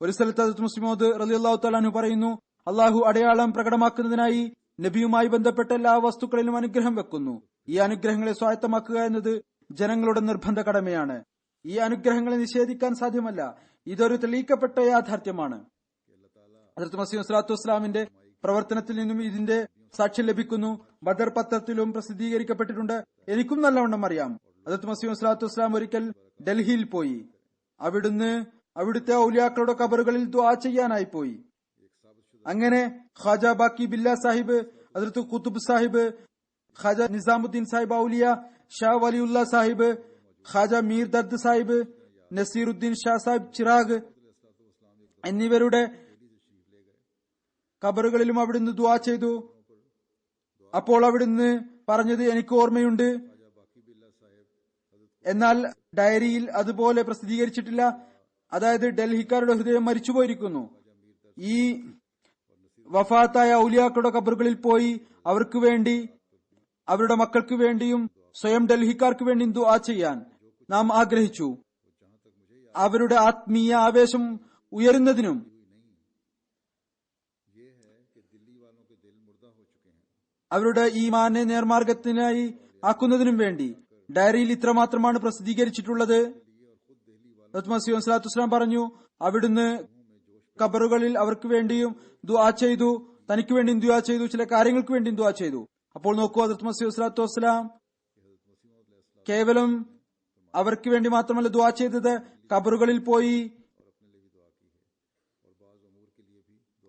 ഒരു സ്ഥലത്ത് ഹദ്റത്ത് മുസ്ലിം മൗഊദ് റളിയല്ലാഹു തആല അൻഹു പറയുന്നു, അള്ളാഹു അടയാളം പ്രകടമാക്കുന്നതിനായി നബിയുമായി ബന്ധപ്പെട്ട എല്ലാ വസ്തുക്കളിലും അനുഗ്രഹം വെക്കുന്നു. ഈ അനുഗ്രഹങ്ങളെ സ്വായത്തമാക്കുക എന്നത് ജനങ്ങളുടെ നിർബന്ധ കടമയാണ്. ഈ അനുഗ്രഹങ്ങളെ നിഷേധിക്കാൻ സാധ്യമല്ല. ഇതൊരു തെളിയിക്കപ്പെട്ട യാഥാർത്ഥ്യമാണ്. ഹദ്റത്ത് മസീഹ് സ്വല്ലല്ലാഹു അലൈഹി വസല്ലമിന്റെ പ്രവർത്തനത്തിൽ നിന്നും ഇതിന്റെ സാക്ഷ്യം ലഭിക്കുന്നു. ബദർ പത്രത്തിലും പ്രസിദ്ധീകരിക്കപ്പെട്ടിട്ടുണ്ട്. എനിക്കും നല്ലവണ്ണം അറിയാം. ഹദ്റത്ത് മസീഹ് സ്വല്ലല്ലാഹു അലൈഹി വസല്ലം ഒരിക്കൽ ഡൽഹിയിൽ പോയി. അവിടുന്ന് അവിടുത്തെ ഔലിയാക്കളുടെ ഖബറുകളിൽ ദുആ ചെയ്യാനായി പോയി. അങ്ങനെ ഖാജ ബാക്കി ബില്ലാ സാഹിബ്, ഹദ്റത്ത് ഖുതുബ് സാഹിബ്, ഖാജ നിസാമുദ്ദീൻ സാഹിബ് ഔലിയ, ഷാ വലിയുല്ലാ സാഹിബ്, ഖാജ മീർ ദർദ് സാഹിബ്, നസീറുദ്ദീൻ ഷാ സാഹിബ് ചിറാഗ് എന്നിവരുടെ ഖബറുകളിലും അവിടുന്ന് ദുആ ചെയ്തു. അപ്പോൾ അവിടുന്ന് പറഞ്ഞത് എനിക്ക് ഓർമ്മയുണ്ട്, എന്നാൽ ഡയറിയിൽ അതുപോലെ പ്രസിദ്ധീകരിച്ചിട്ടില്ല. അതായത് ഡൽഹിക്കാരുടെ ഹൃദയം മരിച്ചുപോയിരിക്കുന്നു. ഈ വഫാത്തായ ഔലിയാക്കളുടെ ഖബറുകളിൽ പോയി അവർക്ക് വേണ്ടി, അവരുടെ മക്കൾക്ക് വേണ്ടിയും സ്വയം ഡൽഹിക്കാർക്ക് വേണ്ടിയും ദുആ ചെയ്യാൻ നാം ആഗ്രഹിച്ചു. അവരുടെ ആത്മീയ ആവേശം ഉയരുന്നതിനും അവരുടെ ഈമാനെ നേർമാർഗത്തിനായി ആക്കുന്നതിനും വേണ്ടി ഡയറിയിൽ ഇത്രമാത്രമാണ് പ്രസിദ്ധീകരിച്ചിട്ടുള്ളത്. മസീഹ് സ്വല്ലല്ലാഹു അലൈഹി വസല്ലം പറഞ്ഞു, അവിടുന്ന് ഖബറുകളിൽ അവർക്ക് വേണ്ടിയും ദുആ ചെയ്തു, തനിക്ക് വേണ്ടിയും ദുആ ചെയ്തു, ചില കാര്യങ്ങൾക്ക് വേണ്ടിയും ദുആ ചെയ്തു. അപ്പോൾ നോക്കൂ, ഹദ്റത്ത് മസീഹ് സ്വല്ലല്ലാഹു അലൈഹി വസല്ലം കേവലം അവർക്ക് വേണ്ടി മാത്രമല്ല ദുആ ചെയ്തത്, ഖബറുകളിൽ പോയി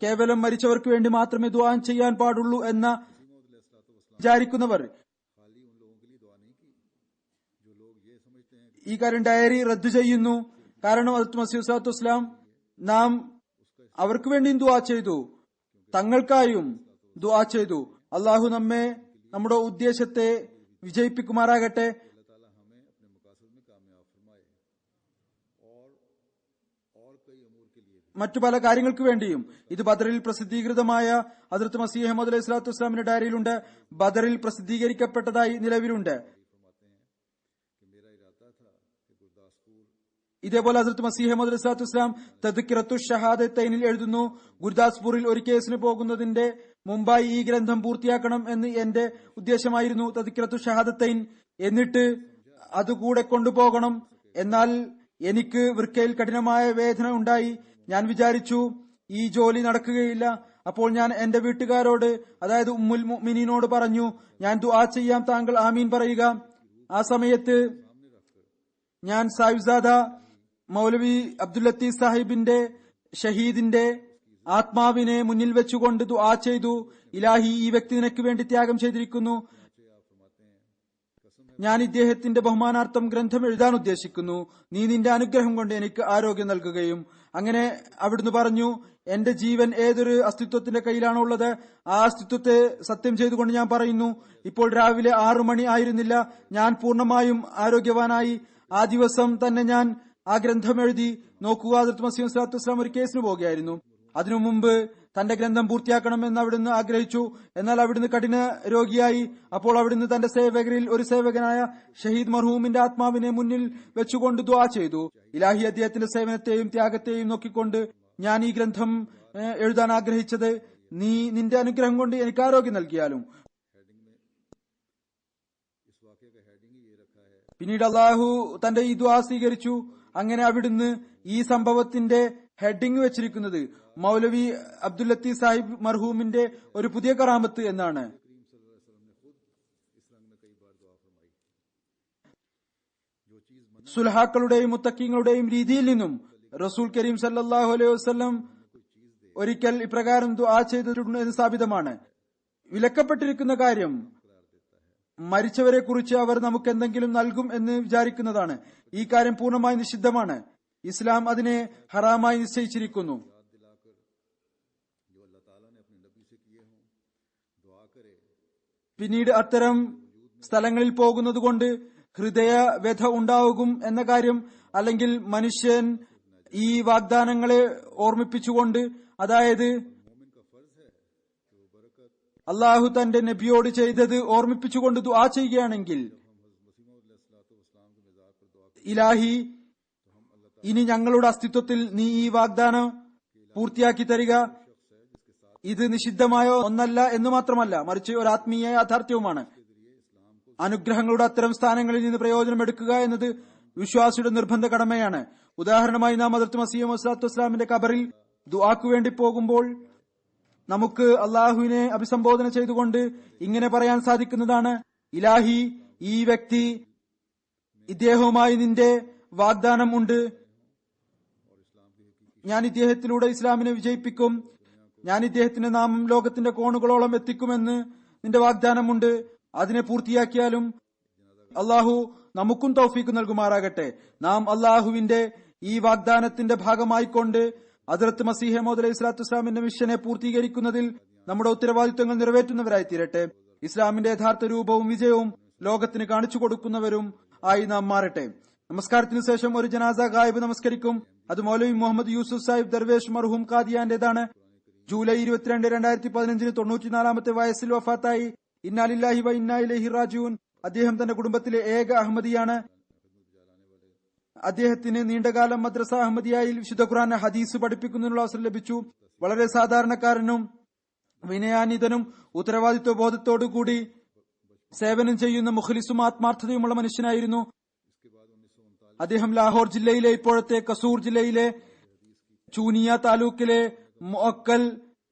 കേവലം മരിച്ചവർക്ക് വേണ്ടി മാത്രമേ ദുആ ചെയ്യാൻ പാടുള്ളൂ എന്ന വിചാരിക്കുന്നവർ ഈ കാര്യം ഡയറി റദ്ദു ചെയ്യുന്നു. കാരണം ഹദ്റത്ത് മസീഹ് സ്വല്ലല്ലാഹു അലൈഹി വസല്ലം നാം അവർക്ക് വേണ്ടിയും ദുആ ചെയ്തു, തങ്ങൾക്കായും ദുആ ചെയ്തു. അള്ളാഹു നമ്മെ നമ്മുടെ ഉദ്ദേശത്തെ വിജയിപ്പിക്കുമാറാകട്ടെ. മറ്റു പല കാര്യങ്ങൾക്ക് വേണ്ടിയും ഇത് ബദറിൽ പ്രസിദ്ധീകൃതമായ ഹദ്റത്ത് മസീഹ് മൗഊദ് അലൈഹി സ്വലാത്തു വസ്സലാമിന്റെ ഡയറിയിലുണ്ട്. ബദറിൽ പ്രസിദ്ധീകരിക്കപ്പെട്ടതായി നിലവിലുണ്ട്. ഇതേപോലെ ഹദ്റത്ത് മസീഹ് മൗഊദ് അലൈഹി സ്വലാത്തു വസ്സലാം തദ്കിറത്തു ഷഹാദത്തൈനിൽ എഴുതുന്നു, ഗുർദാസ്പൂരിൽ ഒരു കേസിന് പോകുന്നതിന്റെ മുമ്പായി ഈ ഗ്രന്ഥം പൂർത്തിയാക്കണം എന്ന് എന്റെ ഉദ്ദേശമായിരുന്നു. തദ്കിറത്തു ഷഹാദത്തൈൻ എന്നിട്ട് അതുകൂടെ കൊണ്ടുപോകണം. എന്നാൽ എനിക്ക് വൃക്കയിൽ കഠിനമായ വേദന ഉണ്ടായി. ഞാൻ വിചാരിച്ചു ഈ ജോലി നടക്കുകയില്ല. അപ്പോൾ ഞാൻ എന്റെ വീട്ടുകാരോട്, അതായത് ഉമ്മുൽ മുഅ്മിനീനോട് പറഞ്ഞു, ഞാൻ ദുആ ചെയ്യാം, താങ്കൾ ആമീൻ പറയുക. ആ സമയത്ത് ഞാൻ സാഹിബ്സാദ മൗലവി അബ്ദുൽ ലത്തീഫ് സാഹിബിന്റെ ഷഹീദിന്റെ ആത്മാവിനെ മുന്നിൽ വെച്ചുകൊണ്ട് ദുആ ചെയ്തു. ഇലാഹി, ഈ വ്യക്തി നിനക്ക് വേണ്ടി ത്യാഗം ചെയ്തിരിക്കുന്നു. ഞാൻ ഇദ്ദേഹത്തിന്റെ ബഹുമാനാർത്ഥം ഗ്രന്ഥം എഴുതാൻ ഉദ്ദേശിക്കുന്നു. നീ നിന്റെ അനുഗ്രഹം കൊണ്ട് എനിക്ക് ആരോഗ്യം നൽകുകയും. അങ്ങനെ അവിടുന്ന് പറഞ്ഞു, എന്റെ ജീവൻ ഏതൊരു അസ്തിത്വത്തിന്റെ കയ്യിലാണോ ഉള്ളത്, ആ അസ്തിത്വത്തെ സത്യം ചെയ്തുകൊണ്ട് ഞാൻ പറയുന്നു, ഇപ്പോൾ രാവിലെ 6 മണി ആയിരുന്നില്ല, ഞാൻ പൂർണ്ണമായും ആരോഗ്യവാനായി. ആ ദിവസം തന്നെ ഞാൻ ആ ഗ്രന്ഥം എഴുതി. നോക്കുക, ഹദ്റത്ത് മസീഹ് സ്വല്ലല്ലാഹു അലൈഹി വസല്ലം ഒരു കേസിന് പോവുകയായിരുന്നു. അതിനു മുമ്പ് തന്റെ ഗ്രന്ഥം പൂർത്തിയാക്കണമെന്ന് അവിടുന്ന് ആഗ്രഹിച്ചു. എന്നാൽ അവിടുന്ന് കഠിന രോഗിയായി. അപ്പോൾ അവിടുന്ന് തന്റെ സേവകരിൽ ഒരു സേവകനായ ഷഹീദ് മർഹൂമിന്റെ ആത്മാവിനെ മുന്നിൽ വെച്ചുകൊണ്ട് ദുആ ചെയ്തു. ഇലാഹി, അദ്ദേഹത്തിന്റെ സേവനത്തെയും ത്യാഗത്തെയും നോക്കിക്കൊണ്ട് ഞാൻ ഈ ഗ്രന്ഥം എഴുതാൻ ആഗ്രഹിച്ചത് നീ നിന്റെ അനുഗ്രഹം കൊണ്ട് എനിക്ക് ആരോഗ്യം നൽകിയാലും. പിന്നീട് അള്ളാഹു തന്റെ ഈ ദുആ സ്വീകരിച്ചു. അങ്ങനെ അവിടുന്ന് ഈ സംഭവത്തിന്റെ ഹെഡിങ് വെച്ചിരിക്കുന്നത് മൗലവി അബ്ദുൽ ലത്തീഫ് സാഹിബ് മർഹൂമിന്റെ ഒരു പുതിയ കറാമത്ത് എന്നാണ്. സുൽഹാക്കളുടെയും മുത്തക്കീങ്ങളുടെയും രീതിയിൽ നിന്നും റസൂൽ കരീം സല്ലല്ലാഹു അലൈഹി വസല്ലം ഒരിക്കൽ ഇപ്രകാരം ദുആ ചെയ്തിട്ടുണ്ട് എന്ന് സ്ഥാപിതമാണ്. വിലക്കപ്പെട്ടിരിക്കുന്ന കാര്യം മരിച്ചവരെ കുറിച്ച് അവർ നമുക്ക് എന്തെങ്കിലും നൽകും എന്ന് വിചാരിക്കുന്നതാണ്. ഈ കാര്യം പൂർണ്ണമായി നിഷിദ്ധമാണ്. ഇസ്ലാം അതിനെ ഹറാമായി നിശ്ചയിച്ചിരിക്കുന്നു. പിന്നീട് അത്തരം സ്ഥലങ്ങളിൽ പോകുന്നത് കൊണ്ട് ഹൃദയ വ്യഥ ഉണ്ടാകും എന്ന കാര്യം, അല്ലെങ്കിൽ മനുഷ്യൻ ഈ വാഗ്ദാനങ്ങളെ ഓർമ്മിപ്പിച്ചുകൊണ്ട്, അതായത് അള്ളാഹു തന്റെ നബിയോട് ചെയ്തത് ഓർമ്മിപ്പിച്ചുകൊണ്ട് ദുആ ചെയ്യുകയാണെങ്കിൽ, ഇലാഹി, ഇനി ഞങ്ങളുടെ അസ്തിത്വത്തിൽ നീ ഈ വാഗ്ദാനം പൂർത്തിയാക്കി തരിക. ഇത് നിഷിദ്ധമായ ഒന്നല്ല എന്ന് മാത്രമല്ല, മറിച്ച് ഒരു ആത്മീയ യാഥാർത്ഥ്യവുമാണ്. അനുഗ്രഹങ്ങളുടെ അത്തരം സ്ഥാനങ്ങളിൽ നിന്ന് പ്രയോജനമെടുക്കുക എന്നത് വിശ്വാസിയുടെ നിർബന്ധ കടമയാണ്. ഉദാഹരണമായി, നാം ഹദ്റത്ത് മസീഹ് മൗഊദ് സ്വല്ലല്ലാഹു അലൈഹി വസല്ലമിന്റെ ഖബറിൽ ദുആക്ക് വേണ്ടി പോകുമ്പോൾ നമുക്ക് അള്ളാഹുവിനെ അഭിസംബോധന ചെയ്തുകൊണ്ട് ഇങ്ങനെ പറയാൻ സാധിക്കുന്നതാണ്: ഇലാഹി, ഈ വ്യക്തി, ഇദ്ദേഹവുമായി നിന്റെ വാഗ്ദാനം ഉണ്ട്. ഞാൻ ഇദ്ദേഹത്തിലൂടെ ഇസ്ലാമിനെ വിജയിപ്പിക്കും. ഞാൻ ഇദ്ദേഹത്തിന്റെ നാമം ലോകത്തിന്റെ കോണുകളോളം എത്തിക്കുമെന്ന് നിന്റെ വാഗ്ദാനമുണ്ട്. അതിനെ പൂർത്തിയാക്കിയാലും അള്ളാഹു നമുക്കും തൗഫീക്ക് നൽകുമാറാകട്ടെ. നാം അള്ളാഹുവിന്റെ ഈ വാഗ്ദാനത്തിന്റെ ഭാഗമായിക്കൊണ്ട് ഹദ്റത്ത് മസീഹ് മൗഊദ് അലൈഹി സ്വലാത്തു വസ്സലാമിന്റെ മിഷനെ പൂർത്തീകരിക്കുന്നതിൽ നമ്മുടെ ഉത്തരവാദിത്വങ്ങൾ നിറവേറ്റുന്നവരായി തീരട്ടെ. ഇസ്ലാമിന്റെ യഥാർത്ഥ രൂപവും വിജയവും ലോകത്തിന് കാണിച്ചു കൊടുക്കുന്നവരും ആയി നാം മാറട്ടെ. നമസ്കാരത്തിന് ശേഷം ഒരു ജനാസ ഗായിബ് നമസ്കരിക്കും. അത് മൗലവി മുഹമ്മദ് യൂസുഫ് സാഹിബ് ദർവേഷ് മർഹൂം ഖാദിയാന്റേതാണ്. ജൂലൈ 22, 2015 94-ാമത്തെ വയസ്സിൽ വഫാത്തായി. ഇന്നാ ലില്ലാഹി വ ഇന്നാ ഇലൈഹി റാജിഊൻ. അദ്ദേഹം തന്റെ കുടുംബത്തിലെ ഏക അഹമ്മദിയാണ്. അദ്ദേഹത്തിന് നീണ്ടകാലം മദ്രസ അഹമ്മദിയായിൽ വിശുദ്ധ ഖുർആൻ ഹദീസ് പഠിപ്പിക്കുന്നതിനുള്ള അവസരം ലഭിച്ചു. വളരെ സാധാരണക്കാരനും വിനയാനിതനും ഉത്തരവാദിത്വ ബോധത്തോടുകൂടി സേവനം ചെയ്യുന്ന മുഖ്ലിസും ആത്മാർത്ഥതയുമുള്ള മനുഷ്യനായിരുന്നു. അദ്ദേഹം ലാഹോർ ജില്ലയിലെ ഇപ്പോഴത്തെ കസൂർ ജില്ലയിലെ ചൂനിയ താലൂക്കിലെ മുഅക്കൽ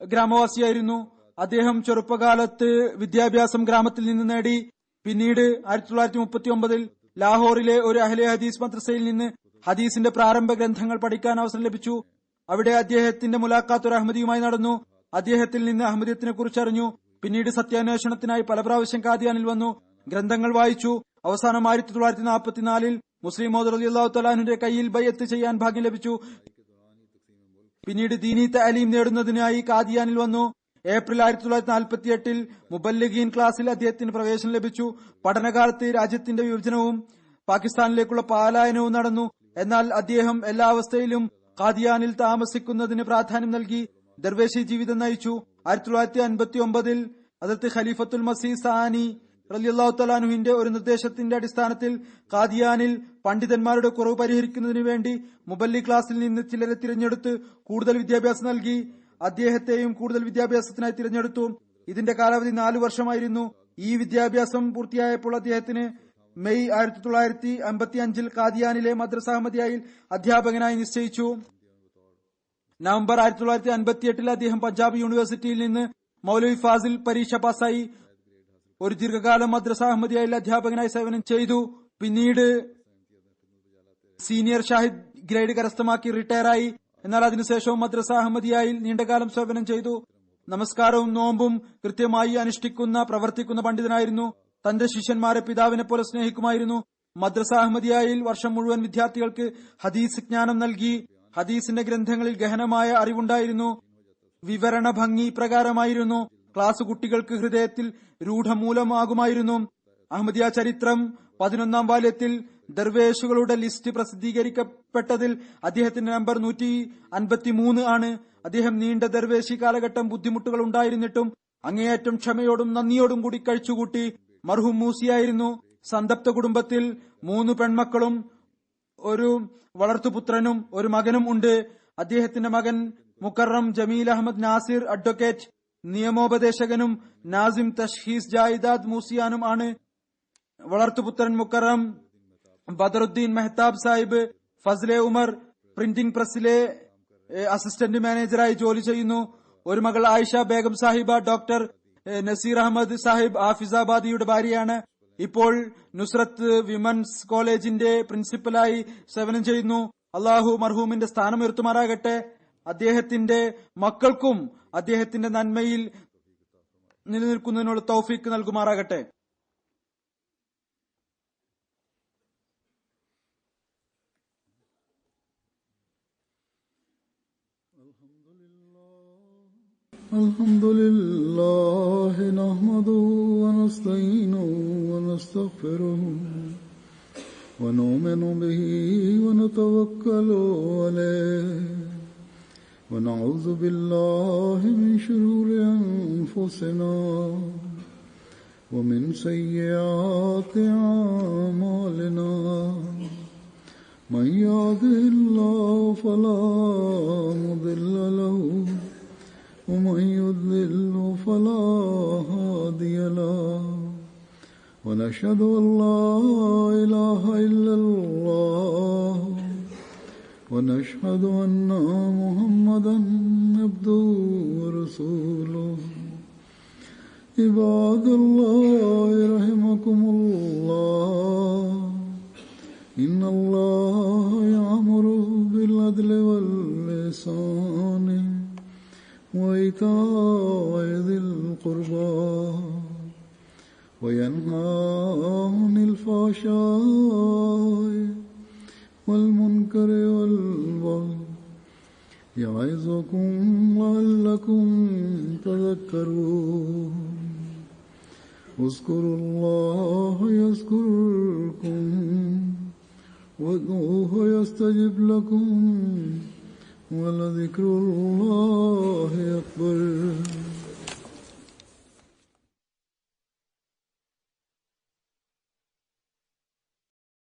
ഗ്രാമവാസിയായിരുന്നു. അദ്ദേഹം ചെറുപ്പകാലത്ത് വിദ്യാഭ്യാസം ഗ്രാമത്തിൽ നിന്ന് നേടി. പിന്നീട് 1939 ലാഹോറിലെ ഒരു അഹ്ലെ ഹദീസ് മദ്രസയിൽ നിന്ന് ഹദീസിന്റെ പ്രാരംഭ ഗ്രന്ഥങ്ങൾ പഠിക്കാൻ അവസരം ലഭിച്ചു. അവിടെ അദ്ദേഹത്തിന്റെ മുലാഖാത്ത് ഒരു അഹമ്മദിയുമായി നടന്നു. അദ്ദേഹത്തിൽ നിന്ന് അഹമ്മദിയത്തിനെ കുറിച്ച് അറിഞ്ഞു. പിന്നീട് സത്യാന്വേഷണത്തിനായി പല പ്രാവശ്യം ഖാദിയാനിൽ വന്നു. ഗ്രന്ഥങ്ങൾ വായിച്ചു. അവസാനം 1944 മുസ്ലിം മൗഊദ് റളിയല്ലാഹു തആല അൻഹുവിന്റെ കയ്യിൽ ബൈഅത്ത് ചെയ്യാൻ ഭാഗ്യം ലഭിച്ചു. പിന്നീട് ദീനി തഅലീം നേടുന്നതിനായി ഖാദിയാനിൽ വന്നു. ഏപ്രിൽ 1948 മുബല്ലിഗീൻ ക്ലാസ്സിൽ അദ്ദേഹത്തിന് പ്രവേശനം ലഭിച്ചു. പഠനകാലത്ത് രാജ്യത്തിന്റെ വിഭജനവും പാകിസ്ഥാനിലേക്കുള്ള പലായനവും നടന്നു. എന്നാൽ അദ്ദേഹം എല്ലാ അവസ്ഥയിലും ഖാദിയാനിൽ താമസിക്കുന്നതിന് പ്രാധാന്യം നൽകി ദർവേശി ജീവിതം നയിച്ചു. 1959 ഹദ്റത്ത് ഖലീഫത്തുൽ മസീഹ് സാനി റളിയല്ലാഹു തആല അൻഹുവിന്റെ ഒരു നിർദ്ദേശത്തിന്റെ അടിസ്ഥാനത്തിൽ ഖാദിയാനിൽ പണ്ഡിതന്മാരുടെ കുറവ് പരിഹരിക്കുന്നതിന് വേണ്ടി മുബല്ലി ക്ലാസ്സിൽ നിന്ന് ചിലരെ തിരഞ്ഞെടുത്ത് കൂടുതൽ വിദ്യാഭ്യാസം നൽകി. അദ്ദേഹത്തെയും കൂടുതൽ വിദ്യാഭ്യാസത്തിനായി തിരഞ്ഞെടുത്തു. ഇതിന്റെ കാലാവധി 4 വർഷമായിരുന്നു. ഈ വിദ്യാഭ്യാസം പൂർത്തിയായപ്പോൾ അദ്ദേഹത്തിന് മെയ് 1955 ഖാദിയാനിലെ മദ്രസ അഹമ്മദിയയിൽ അധ്യാപകനായി നിശ്ചയിച്ചു. നവംബർ 1958 അദ്ദേഹം പഞ്ചാബ് യൂണിവേഴ്സിറ്റിയിൽ നിന്ന് മൗലവി ഫാസിൽ പരീക്ഷ പാസായി. ഒരു ദീർഘകാലം മദ്രസ അഹമ്മദിയയിൽ അധ്യാപകനായി സേവനം ചെയ്തു. പിന്നീട് സീനിയർ ഷാഹിദ് ഗ്രേഡ് കരസ്ഥമാക്കി റിട്ടയറായി. എന്നാൽ അതിനുശേഷവും മദ്രസ അഹമ്മദിയയിൽ നീണ്ടകാലം സേവനം ചെയ്തു. നമസ്കാരവും നോമ്പും കൃത്യമായി അനുഷ്ഠിക്കുന്ന പ്രവർത്തിക്കുന്ന പണ്ഡിതനായിരുന്നു. തന്റെ ശിഷ്യന്മാരെ പിതാവിനെ പോലെ സ്നേഹിക്കുമായിരുന്നു. മദ്രസ അഹമ്മദിയയിൽ വർഷം മുഴുവൻ വിദ്യാർത്ഥികൾക്ക് ഹദീസ് ജ്ഞാനം നൽകി. ഹദീസിന്റെ ഗ്രന്ഥങ്ങളിൽ ഗഹനമായ അറിവുണ്ടായിരുന്നു. വിവരണ ഭംഗി പ്രകാരമായിരുന്നു. ക്ലാസ് കുട്ടികൾക്ക് ഹൃദയത്തിൽ രൂഢമൂലമാകുമായിരുന്നു. അഹമ്മദിയ ചരിത്രം 11ാം വാല്യത്തിൽ ദർവേഷുകളുടെ ലിസ്റ്റ് പ്രസിദ്ധീകരിക്കപ്പെട്ടതിൽ അദ്ദേഹത്തിന്റെ നമ്പർ 153 ആണ്. അദ്ദേഹം നീണ്ട ദർവേശി കാലഘട്ടം ബുദ്ധിമുട്ടുകൾ ഉണ്ടായിരുന്നിട്ടും അങ്ങേയറ്റം ക്ഷമയോടും നന്ദിയോടും കൂടി കഴിച്ചുകൂട്ടി. മർഹൂം മൂസിയായിരുന്നു. സന്തപ്ത കുടുംബത്തിൽ 3 പെൺമക്കളും ഒരു വളർത്തുപുത്രനും ഒരു മകനും ഉണ്ട്. അദ്ദേഹത്തിന്റെ മകൻ മുക്കറം ജമീൽ അഹമ്മദ് നാസിർ അഡ്വക്കേറ്റ്, നിയമോപദേശകനും നാസിം തഷ്ഹീസ് ജായിദാദ് മൂസിയാനും ആണ്. വളർത്തുപുത്രൻ മുക്കറം ബദറുദ്ദീൻ മെഹ്താബ് സാഹിബ് ഫസ്ലെ ഉമർ പ്രിന്റിംഗ് പ്രസിലെ അസിസ്റ്റന്റ് മാനേജറായി ജോലി ചെയ്യുന്നു. ഒരു മകൾ ആയിഷ ബേഗം സാഹിബ ഡോക്ടർ നസീർ അഹമ്മദ് സാഹിബ് ഹാഫിസാബാദിയുടെ ഭാര്യയാണ്. ഇപ്പോൾ നുസ്രത്ത് വിമൻസ് കോളേജിന്റെ പ്രിൻസിപ്പലായി സേവനം ചെയ്യുന്നു. അള്ളാഹു മർഹൂമിന്റെ സ്ഥാനം ഉയർത്തുമാറാകട്ടെ. അദ്ദേഹത്തിന്റെ മക്കൾക്കും അദ്ദേഹത്തിന്റെ നന്മയിൽ നിലനിൽക്കുന്നതിനുള്ള തൗഫീക്ക് നൽകുമാറാകട്ടെ. الحمد لله نحمده ونستعينه ونستغفره ونؤمن به ونتوكل عليه ونعوذ بالله من شرور أنفسنا ومن سيئات أعمالنا من يهده الله فلا مضل له ومن يضلل فلا هادي له ونشهد أن لا إله إلا الله ونشهد أن محمدا عبده ورسوله عباد الله رحمكم الله إن الله يأمر بالعدل والإحسان وإيتاء ذي القربى وينهى عن الفحشاء والمنكر والبغي يعظكم لعلكم تذكرون اذكروا الله يذكركم وادعوه يستجب لكم ولذكر الله